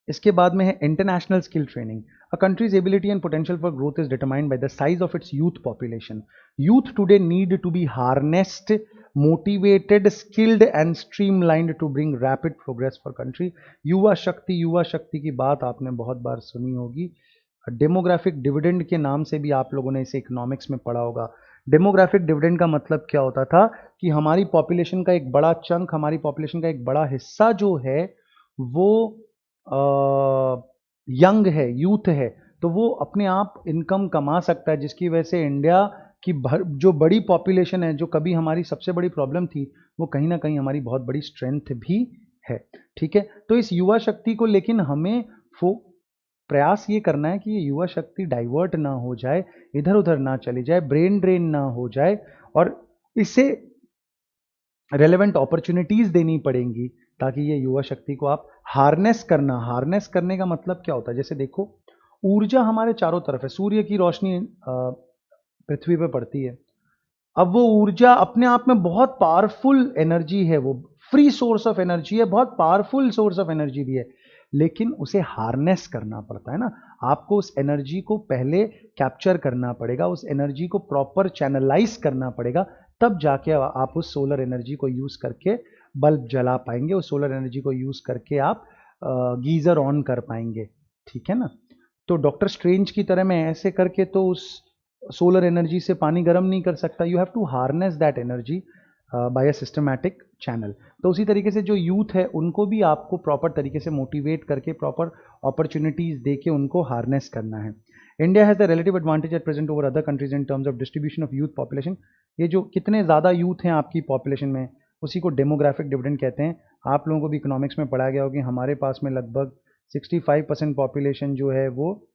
इसके बाद में है international skill training. A country's ability and potential for growth is determined by the size of its youth population. Youth today need to be harnessed, motivated, skilled and streamlined to bring rapid progress for country. युवा शक्ति की बात आपने बहुत बार सुनी होगी। Demographic dividend के नाम से भी आप लोगों ने इसे इकोनॉमिक्स में पढ़ा होगा। डेमोग्राफिक डिविडेंड का मतलब क्या होता था कि हमारी पॉपुलेशन का एक बड़ा चंक, हमारी पॉपुलेशन का एक बड़ा हिस्सा जो है वो यंग है, यूथ है, तो वो अपने आप इनकम कमा सकता है, जिसकी वजह से इंडिया की जो बड़ी पॉपुलेशन है, जो कभी हमारी सबसे बड़ी प्रॉब्लम थी, वो कहीं ना कहीं हमारी बहुत बड़ी स्ट्रेंथ भी है। ठीक है। तो इस युवा शक्ति को लेकिन हमें प्रयास ये करना है कि ये युवा शक्ति डाइवर्ट ना हो जाए, इधर उधर ना चली जाए, ब्रेन ड्रेन ना हो जाए, और इसे रेलेवेंट अपॉर्चुनिटीज देनी पड़ेंगी ताकि ये युवा शक्ति को आप हार्नेस करने का मतलब क्या होता है? जैसे देखो, ऊर्जा हमारे चारों तरफ है, सूर्य की रोशनी पृथ्वी पे पड़ती है। अब वो ऊर्जा अपने आप में बहुत पावरफुल एनर्जी है, वो फ्री सोर्स ऑफ एनर्जी है, बहुत पावरफुल सोर्स ऑफ एनर्जी भी है, लेकिन उसे हार्नेस करना पड़ता है ना। आपको उस एनर्जी को पहले कैप्चर करना पड़ेगा, उस एनर्जी को प्रॉपर चैनलाइज करना पड़ेगा, तब जाके आप उस सोलर एनर्जी को यूज करके बल्ब जला पाएंगे, उस सोलर एनर्जी को यूज करके आप गीजर ऑन कर पाएंगे। ठीक है ना। तो डॉक्टर स्ट्रेंज की तरह मैं ऐसे करके तो उस सोलर एनर्जी से पानी गर्म नहीं कर सकता। You have to harness that energy by a systematic channel. तो उसी तरीके से जो यूथ है उनको भी आपको प्रॉपर तरीके से मोटिवेट करके प्रॉपर अपॉर्चुनिटीज दे के उनको हार्नेस करना है। India has the relative advantage at present over other countries in terms of distribution of youth population. ये जो कितने ज़्यादा यूथ हैं आपकी पॉपुलेशन में, उसी को डेमोग्राफिक डिविडेंड कहते हैं। आप लोगों को भी इकोनॉमिक्स में पढ़ाया गया होगा कि हमारे पास में लगभग 65% पॉपुलेशन जो है वो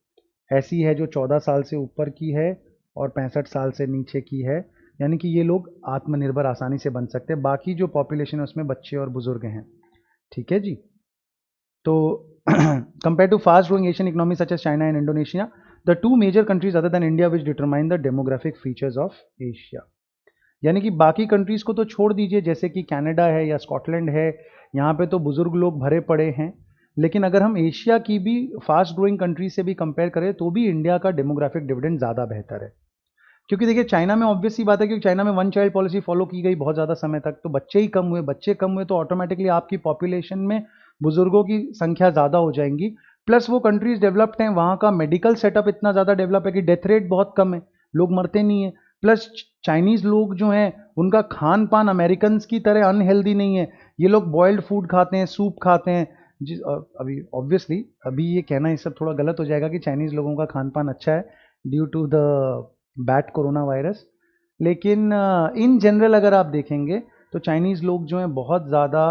ऐसी है जो 14 साल से ऊपर की है और 65 साल से नीचे की है, यानी कि ये लोग आत्मनिर्भर आसानी से बन सकते हैं। बाकी जो पॉपुलेशन है उसमें बच्चे और बुजुर्ग हैं। ठीक है जी। तो compare to fast growing Asian economy such as China and Indonesia, the two major countries other than India which determine the demographic features of Asia. यानी कि बाकी कंट्रीज को तो छोड़ दीजिए, जैसे कि कनाडा है या स्कॉटलैंड है, यहाँ पे तो बुजुर्ग लोग भरे पड़े हैं, लेकिन अगर हम एशिया की भी फास्ट ग्रोइंग कंट्री से भी कंपेयर करें तो भी इंडिया का डेमोग्राफिक डिविडेंड ज़्यादा बेहतर है। क्योंकि देखिए चाइना में ऑब्वियस सी बात है, क्योंकि चाइना में वन चाइल्ड पॉलिसी फॉलो की गई बहुत ज़्यादा समय तक, तो बच्चे ही कम हुए, बच्चे कम हुए तो ऑटोमेटिकली आपकी पॉपुलेशन में बुजुर्गों की संख्या ज़्यादा हो जाएंगी। प्लस वो कंट्रीज डेवलप्ड हैं, वहाँ का मेडिकल सेटअप इतना ज़्यादा डेवलप है कि डेथ रेट बहुत कम है, लोग मरते नहीं है। प्लस चाइनीज़ लोग जो हैं उनका खान पान अमेरिकन की तरह अनहेल्दी नहीं है, ये लोग बॉइल्ड फूड खाते हैं, सूप खाते हैं। जिस अभी ऑब्वियसली अभी ये कहना ये सब थोड़ा गलत हो जाएगा कि चाइनीज़ लोगों का खान पान अच्छा है due to the bat corona virus, लेकिन इन जनरल अगर आप देखेंगे तो चाइनीज़ लोग जो हैं बहुत ज़्यादा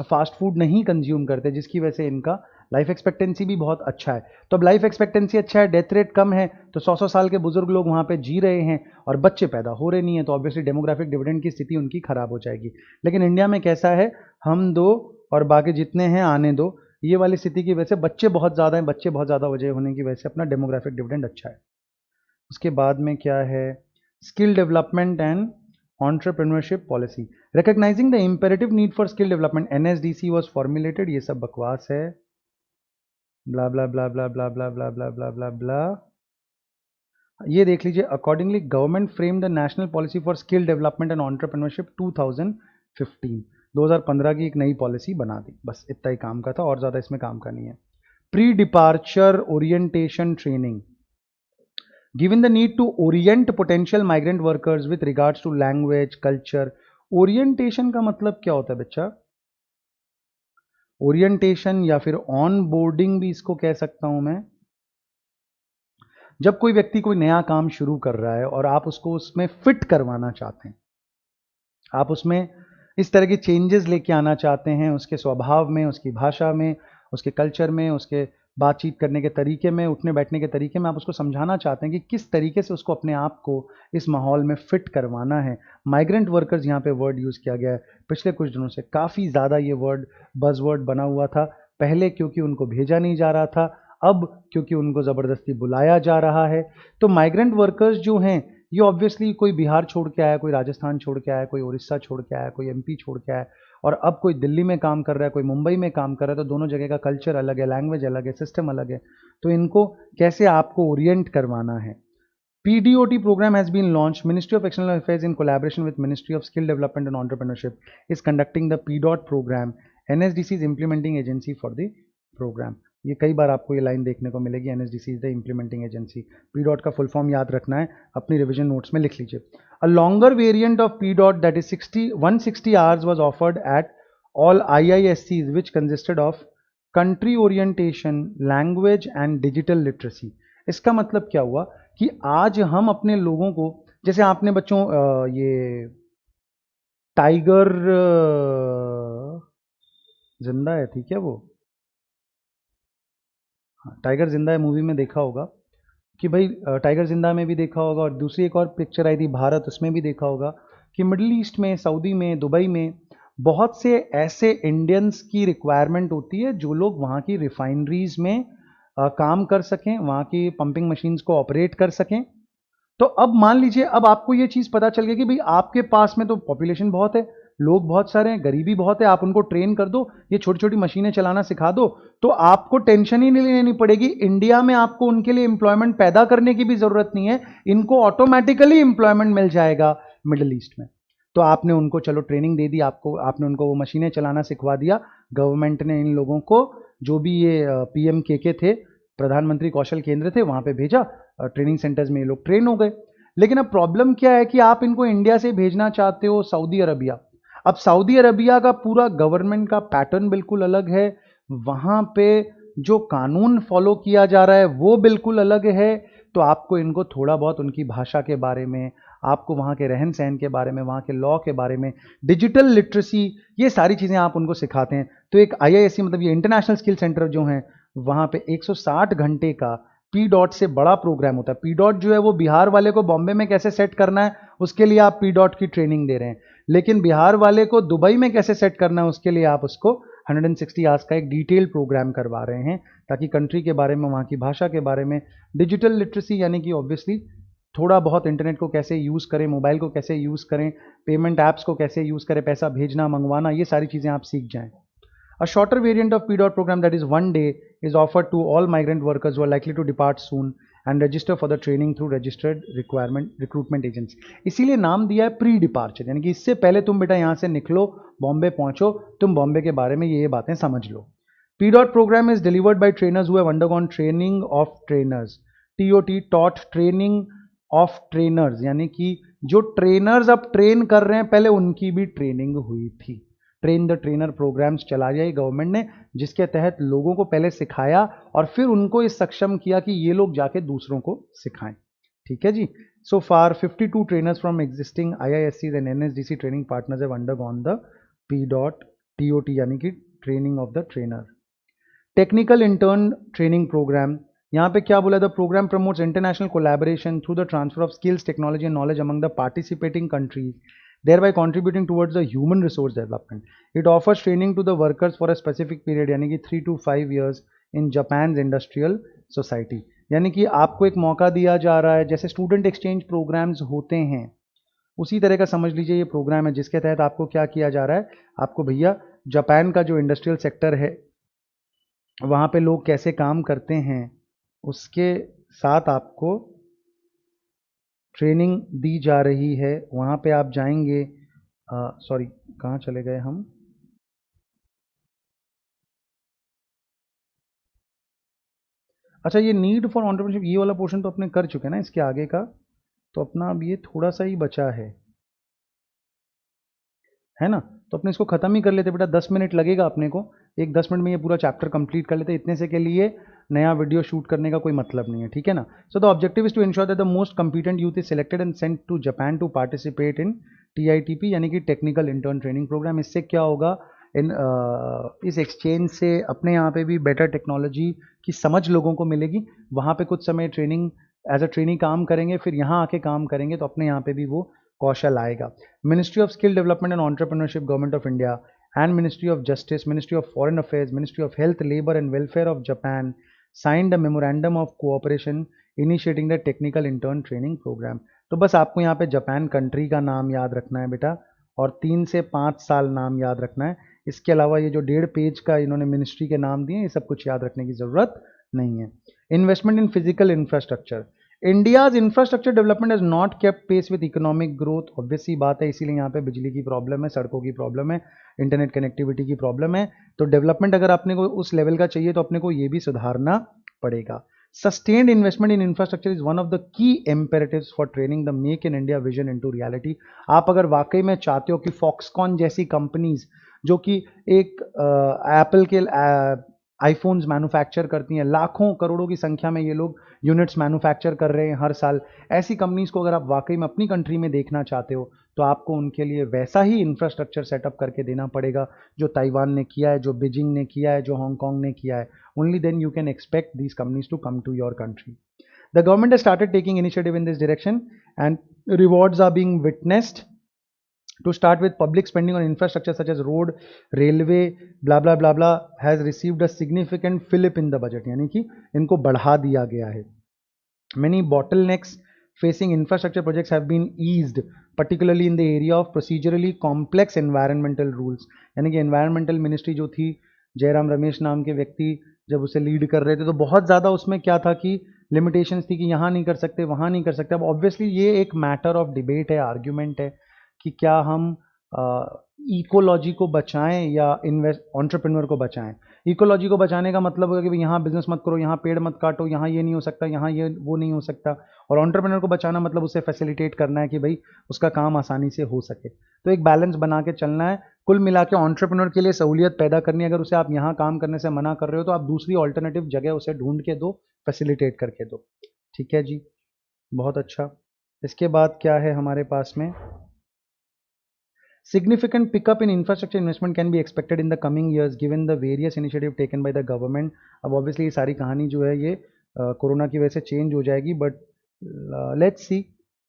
फास्ट फूड नहीं कंज्यूम करते, जिसकी वजह से इनका लाइफ एक्सपेक्टेंसी भी बहुत अच्छा है। तो अब लाइफ एक्सपेक्टेंसी अच्छा है, डेथ रेट कम है, तो 100-100 साल के बुजुर्ग लोग वहाँ पे जी रहे हैं और बच्चे पैदा हो रहे नहीं है, तो ऑब्वियसली डेमोग्राफिक डिविडेंड की स्थिति उनकी खराब हो जाएगी। लेकिन इंडिया में कैसा है, हम दो और बाकी जितने हैं आने दो, ये वाली स्थिति की वजह से बच्चे बहुत ज़्यादा हैं, बच्चे बहुत ज़्यादा वजह होने की वजह से अपना डेमोग्राफिक डिविडेंड अच्छा है। उसके बाद में क्या है, skill development and entrepreneurship policy recognizing the imperative need for skill development, NSDC was formulated। ये सब बकवास है, ब्ला blah blah blah blah blah blah blah blah blah ब्ला। ये देख लीजिए, accordingly government frame the national policy for skill development and entrepreneurship 2015। 2015 की एक नई पॉलिसी बना दी, बस इतना ही काम का था और ज़्यादा इसमें काम का नहीं है। Pre departure orientation training, given the need to orient potential migrant workers with regards to language, culture। Orientation का मतलब क्या होता है बच्चा, ओरिएंटेशन या फिर ऑन बोर्डिंग भी इसको कह सकता हूं मैं। जब कोई व्यक्ति कोई नया काम शुरू कर रहा है और आप उसको उसमें फिट करवाना चाहते हैं, आप उसमें इस तरह के चेंजेस लेके आना चाहते हैं, उसके स्वभाव में, उसकी भाषा में, उसके कल्चर में, उसके बातचीत करने के तरीके में, उठने बैठने के तरीके में, आप उसको समझाना चाहते हैं कि किस तरीके से उसको अपने आप को इस माहौल में फिट करवाना है। माइग्रेंट वर्कर्स यहाँ पे वर्ड यूज़ किया गया है। पिछले कुछ दिनों से काफ़ी ज़्यादा ये वर्ड बज़वर्ड बना हुआ था, पहले क्योंकि उनको भेजा नहीं जा रहा था, अब क्योंकि उनको ज़बरदस्ती बुलाया जा रहा है। तो माइग्रेंट वर्कर्स जो हैं ये ऑब्वियसली कोई बिहार छोड़ के आया, कोई राजस्थान छोड़ के आया, कोई उड़ीसा छोड़ के आया, कोई MP छोड़ के आया, और अब कोई दिल्ली में काम कर रहा है, कोई मुंबई में काम कर रहा है, तो दोनों जगह का कल्चर अलग है, लैंग्वेज अलग है, सिस्टम अलग है। तो इनको कैसे आपको ओरिएंट करवाना है। PDOT program has been launched। Ministry of External Affairs in collaboration with Ministry of Skill Development and Entrepreneurship is conducting the PDOT program। NSDC is implementing agency for the program। ये कई बार आपको ये line देखने को मिलेगी, NSDC is the implementing agency। PDOT का full form याद रखना है, अपनी रिविजन नोट्स में लिख लीजिए। A longer variant of PDOT that is 160 hours was offered at all IISCs which consisted of country orientation, language and digital literacy। इसका मतलब क्या हुआ कि आज हम अपने लोगों को, जैसे आपने बच्चों ये टाइगर जिंदा है, ठीक है, वो टाइगर जिंदा है मूवी में देखा होगा कि भाई, टाइगर जिंदा में भी देखा होगा, और दूसरी एक और पिक्चर आई थी भारत, उसमें भी देखा होगा कि मिडिल ईस्ट में, सऊदी में, दुबई में बहुत से ऐसे इंडियंस की रिक्वायरमेंट होती है जो लोग वहाँ की रिफाइनरीज में काम कर सकें, वहाँ की पंपिंग मशीन्स को ऑपरेट कर सकें। तो अब मान लीजिए, अब आपको ये चीज़ पता चल गई कि भाई आपके पास में तो पॉपुलेशन बहुत है, लोग बहुत सारे हैं, गरीबी बहुत है, आप उनको ट्रेन कर दो, ये छोटी छोटी मशीनें चलाना सिखा दो, तो आपको टेंशन ही नहीं लेनी पड़ेगी। इंडिया में आपको उनके लिए एम्प्लॉयमेंट पैदा करने की भी ज़रूरत नहीं है, इनको ऑटोमेटिकली एम्प्लॉयमेंट मिल जाएगा मिडिल ईस्ट में। तो आपने उनको चलो ट्रेनिंग दे दी, आपको आपने उनको वो मशीनें चलाना सिखवा दिया, गवर्नमेंट ने इन लोगों को, जो भी ये PMKK थे, प्रधानमंत्री कौशल केंद्र थे, वहाँ पे भेजा, ट्रेनिंग सेंटर्स में ये लोग ट्रेन हो गए। लेकिन अब प्रॉब्लम क्या है कि आप इनको इंडिया से भेजना चाहते हो सऊदी अरबिया। अब सऊदी अरबिया का पूरा गवर्नमेंट का पैटर्न बिल्कुल अलग है, वहाँ पे जो कानून फॉलो किया जा रहा है वो बिल्कुल अलग है। तो आपको इनको थोड़ा बहुत उनकी भाषा के बारे में, आपको वहाँ के रहन सहन के बारे में, वहाँ के लॉ के बारे में, डिजिटल लिटरेसी, ये सारी चीज़ें आप उनको सिखाते हैं। तो एक IISC मतलब ये इंटरनेशनल स्किल सेंटर जो हैं, वहाँ पे 160 घंटे का PDOT से बड़ा प्रोग्राम होता है। PDOT जो है वो बिहार वाले को बॉम्बे में कैसे सेट करना है उसके लिए आप PDOT की ट्रेनिंग दे रहे हैं, लेकिन बिहार वाले को दुबई में कैसे सेट करना है उसके लिए आप उसको 160 आवर्स का एक डिटेल प्रोग्राम करवा रहे हैं, ताकि कंट्री के बारे में, वहाँ की भाषा के बारे में, डिजिटल लिटरेसी यानी कि ऑब्वियसली थोड़ा बहुत इंटरनेट को कैसे यूज़ करें, मोबाइल को कैसे यूज़ करें, पेमेंट ऐप्स को कैसे यूज़ करें, पैसा भेजना मंगवाना, ये सारी चीज़ें आप सीख जाएं. A shorter variant of PDOT program, that is 1 day, is offered to all migrant workers who are likely to depart soon and register for the training through registered recruitment agents. इसीलिए नाम दिया है प्री डिपार्चर, यानी कि इससे पहले तुम बेटा यहाँ से निकलो, बॉम्बे पहुंचो, तुम बॉम्बे के बारे में ये बातें समझ लो. PDOT program is delivered by trainers who have undergone training of trainers. TOT, taught training of trainers, यानी कि जो ट्रेनर्स अब ट्रेन कर रहे हैं पहले उनकी भी ट्रेनिंग हुई थी. ट्रेन द ट्रेनर प्रोग्राम्स चलाया है गवर्नमेंट ने, जिसके तहत लोगों को पहले सिखाया और फिर उनको इस सक्षम किया कि ये लोग जाके दूसरों को सिखाएं. ठीक है जी. So far 52 trainers from existing IISCs and NSDC training partners have undergone the PDOT TOT यानी कि training of the trainer. Technical intern training programme, यहाँ पे क्या बोला, the programme promotes international collaboration through the transfer of skills, technology and knowledge among the participating countries, thereby contributing towards the human resource development. It offers training to the workers for a specific period, यानी कि 3 to 5 years in Japan's industrial society. यानी कि आपको एक मौका दिया जा रहा है, जैसे स्टूडेंट एक्सचेंज प्रोग्राम्स होते हैं उसी तरह का समझ लीजिए ये प्रोग्राम है, जिसके तहत आपको क्या किया जा रहा है, आपको भैया जापान का जो इंडस्ट्रियल सेक्टर है वहाँ पे लोग कैसे काम करते हैं उसके साथ आपको ट्रेनिंग दी जा रही है. वहाँ पे आप जाएंगे, सॉरी कहाँ चले गए हम, अच्छा ये नीड फॉर एंटरप्रेन्योरशिप ये वाला पोर्शन तो अपने कर चुके हैं ना, इसके आगे का तो अपना अब ये थोड़ा सा ही बचा है ना, तो अपने इसको खत्म ही कर लेते बेटा. 10 मिनट लगेगा अपने को, एक 10 मिनट में ये पूरा चैप्टर कंप्लीट कर लेते. इतने से के लिए नया वीडियो शूट करने का कोई मतलब नहीं है, ठीक है ना. So the objective is to ensure that the most competent youth is selected and sent to Japan to participate in TITP यानी कि टेक्निकल इंटर्न ट्रेनिंग प्रोग्राम. इससे क्या होगा, इस एक्सचेंज से अपने यहाँ पे भी बेटर टेक्नोलॉजी की समझ लोगों को मिलेगी. वहाँ पे कुछ समय ट्रेनिंग एज अ ट्रेनिंग काम करेंगे, फिर यहाँ आके काम करेंगे तो अपने यहाँ पे भी वो कौशल आएगा. Ministry of skill development and entrepreneurship, government of India and Ministry of Justice, Ministry of Foreign Affairs, Ministry of Health, Labor and Welfare of Japan signed a memorandum of cooperation initiating the technical intern training program. तो बस आपको यहाँ पे Japan country का नाम याद रखना है बेटा और 3 से 5 साल नाम याद रखना है. इसके अलावा ये जो 1.5 पेज का इन्होंने मिनिस्ट्री के नाम दिए, ये सब कुछ याद रखने की ज़रूरत नहीं है. Investment in physical infrastructure, India's infrastructure development has not kept pace with economic growth. Obvious सी बात है, इसीलिए यहाँ पे बिजली की प्रॉब्लम है, सड़कों की प्रॉब्लम है, इंटरनेट कनेक्टिविटी की प्रॉब्लम है. तो डेवलपमेंट अगर अपने को उस लेवल का चाहिए तो अपने को ये भी सुधारना पड़ेगा. Sustained investment in infrastructure is one of the key imperatives for training the make in India vision into reality. आप अगर वाकई में चाहते हो कि फॉक्सकॉन जैसी कंपनीज जो कि एक एप्पल के आईफोन्स मैन्युफैक्चर करती हैं, लाखों करोड़ों की संख्या में ये लोग यूनिट्स मैन्युफैक्चर कर रहे हैं हर साल, ऐसी कंपनीज को अगर आप वाकई में अपनी कंट्री में देखना चाहते हो तो आपको उनके लिए वैसा ही इंफ्रास्ट्रक्चर सेटअप करके देना पड़ेगा जो ताइवान ने किया है, जो बीजिंग ने किया है, जो हांगकांग ने किया है. Only then you can expect these companies to come to your country. The government has started taking initiative in this direction and rewards are being witnessed. To start with, public spending on infrastructure such as road, railway, blah blah blah blah has received a significant fillip in the budget. यानी कि इनको बढ़ा दिया गया है. Many bottlenecks facing infrastructure projects have been eased, particularly in the area of procedurally complex environmental rules. यानी कि environmental ministry जो थी, जयराम रमेश नाम के व्यक्ति जब उसे लीड कर रहे थे तो बहुत ज़्यादा उसमें क्या था कि लिमिटेशंस थी कि यहाँ नहीं कर सकते, वहाँ नहीं कर सकते. अब ऑब्वियसली ये एक मैटर ऑफ डिबेट है, आर्ग्यूमेंट है कि क्या हम इकोलॉजी को बचाएं या एंटरप्रेन्योर को बचाएं. इकोलॉजी को बचाने का मतलब है कि भाई यहाँ बिजनेस मत करो, यहाँ पेड़ मत काटो, यहाँ ये नहीं हो सकता, यहाँ ये वो नहीं हो सकता. और एंटरप्रेन्योर को बचाना मतलब उसे फैसिलिटेट करना है कि भाई उसका काम आसानी से हो सके. तो एक बैलेंस बना के चलना है. कुल मिला के एंटरप्रेन्योर के लिए सहूलियत पैदा करनी है. अगर उसे आप यहाँ काम करने से मना कर रहे हो तो आप दूसरी ऑल्टरनेटिव जगह उसे ढूंढ के दो, फैसिलिटेट करके दो. ठीक है जी, बहुत अच्छा. इसके बाद क्या है हमारे पास में, significant pickup in infrastructure investment can be expected in the coming years given the various initiative taken by the government. अब obviously ये सारी कहानी जो है ये कोरोना की वजह से चेंज हो जाएगी, बट लेट्स सी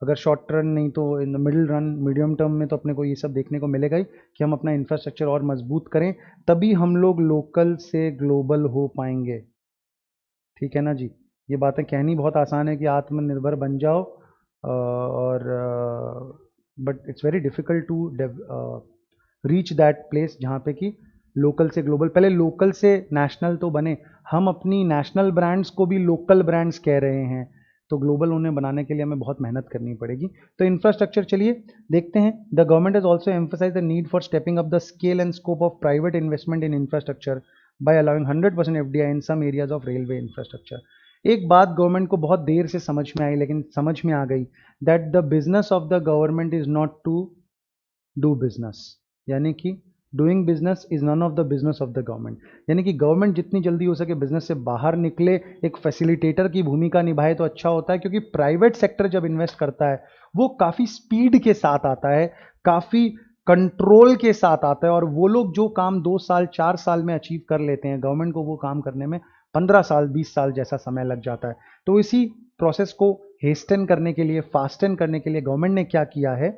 अगर शॉर्ट रन नहीं तो in the middle run, medium term में तो अपने को ये सब देखने को मिलेगा ही कि हम अपना इंफ्रास्ट्रक्चर और मजबूत करें, तभी हम लोग लोकल से ग्लोबल हो पाएंगे। ठीक है ना जी। ये बातें कहनी बहुत आसान है कि आत्मनिर्भर बन जाओ, और but it's very difficult to reach that place जहाँ पे कि लोकल से ग्लोबल, पहले लोकल से नेशनल तो बने। हम अपनी नेशनल ब्रांड्स को भी लोकल ब्रांड्स कह रहे हैं, तो ग्लोबल उन्हें बनाने के लिए हमें बहुत मेहनत करनी पड़ेगी। तो इंफ्रास्ट्रक्चर चलिए देखते हैं। The government has also emphasise the need for stepping up the scale and scope of private investment in infrastructure by allowing 100% FDI in some areas of railway infrastructure. एक बात गवर्नमेंट को बहुत देर से समझ में आई, लेकिन समझ में आ गई, that the business of the government is not to do business, यानी कि doing business is none of the business of the government. यानी कि गवर्नमेंट जितनी जल्दी हो सके बिजनेस से बाहर निकले, एक फैसिलिटेटर की भूमिका निभाए तो अच्छा होता है, क्योंकि प्राइवेट सेक्टर जब इन्वेस्ट करता है वो काफ़ी स्पीड के साथ आता है, काफ़ी कंट्रोल के साथ आता है, और वो लोग जो काम 2 साल 4 साल में अचीव कर लेते हैं, गवर्नमेंट को वो काम करने में 15 साल 20 साल जैसा समय लग जाता है। तो इसी प्रोसेस को हेस्टन करने के लिए, फास्टन करने के लिए गवर्नमेंट ने क्या किया है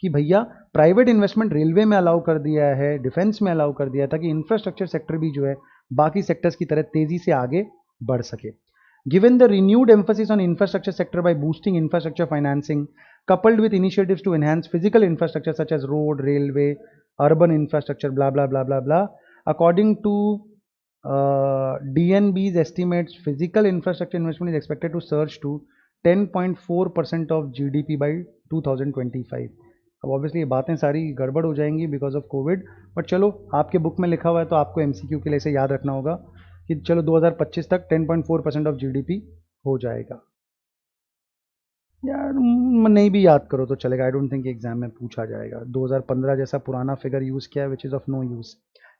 कि भैया प्राइवेट इन्वेस्टमेंट रेलवे में अलाउ कर दिया है, डिफेंस में अलाउ कर दिया है, ताकि इंफ्रास्ट्रक्चर सेक्टर भी जो है बाकी सेक्टर्स की तरह तेजी से आगे बढ़ सके। Given the renewed emphasis on infrastructure sector bye boosting infrastructure financing coupled with initiatives to enhance physical infrastructure such as road, railway, urban infrastructure, blah blah blah blah blah. According to DNB's estimates, physical infrastructure investment is expected to surge to 10.4% of GDP by 2025. अब obviously ये बातें सारी गड़बड़ हो जाएंगी because of Covid, but चलो आपके book में लिखा हुआ है तो आपको MCQ के लिए इसे याद रखना होगा कि चलो 2025 तक 10.4% ऑफ GDP हो जाएगा। यार नहीं भी याद करो तो चलेगा, आई डोंट थिंक एग्जाम में पूछा जाएगा। 2015 जैसा पुराना फिगर यूज़ किया है which is of no use.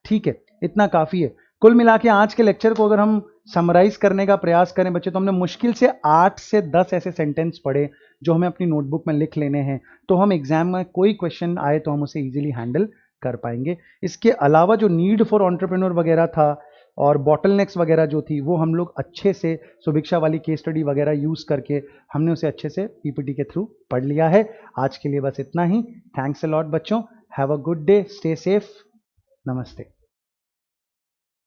ठीक है, इतना काफ़ी है। कुल मिला के आज के लेक्चर को अगर हम समराइज करने का प्रयास करें बच्चे, तो हमने मुश्किल से 8 से 10 ऐसे सेंटेंस पढ़े जो हमें अपनी नोटबुक में लिख लेने हैं, तो हम एग्जाम में कोई क्वेश्चन आए तो हम उसे ईजिली हैंडल कर पाएंगे। इसके अलावा जो नीड फॉर एंटरप्रेन्योर वगैरह था और बॉटलनेक्स वगैरह जो थी, वो हम लोग अच्छे से सुभिक्षा वाली केस स्टडी वगैरह यूज़ करके हमने उसे अच्छे से PPT के थ्रू पढ़ लिया है। आज के लिए बस इतना ही। थैंक्स अ लॉट बच्चों, have a good day, stay safe, नमस्ते।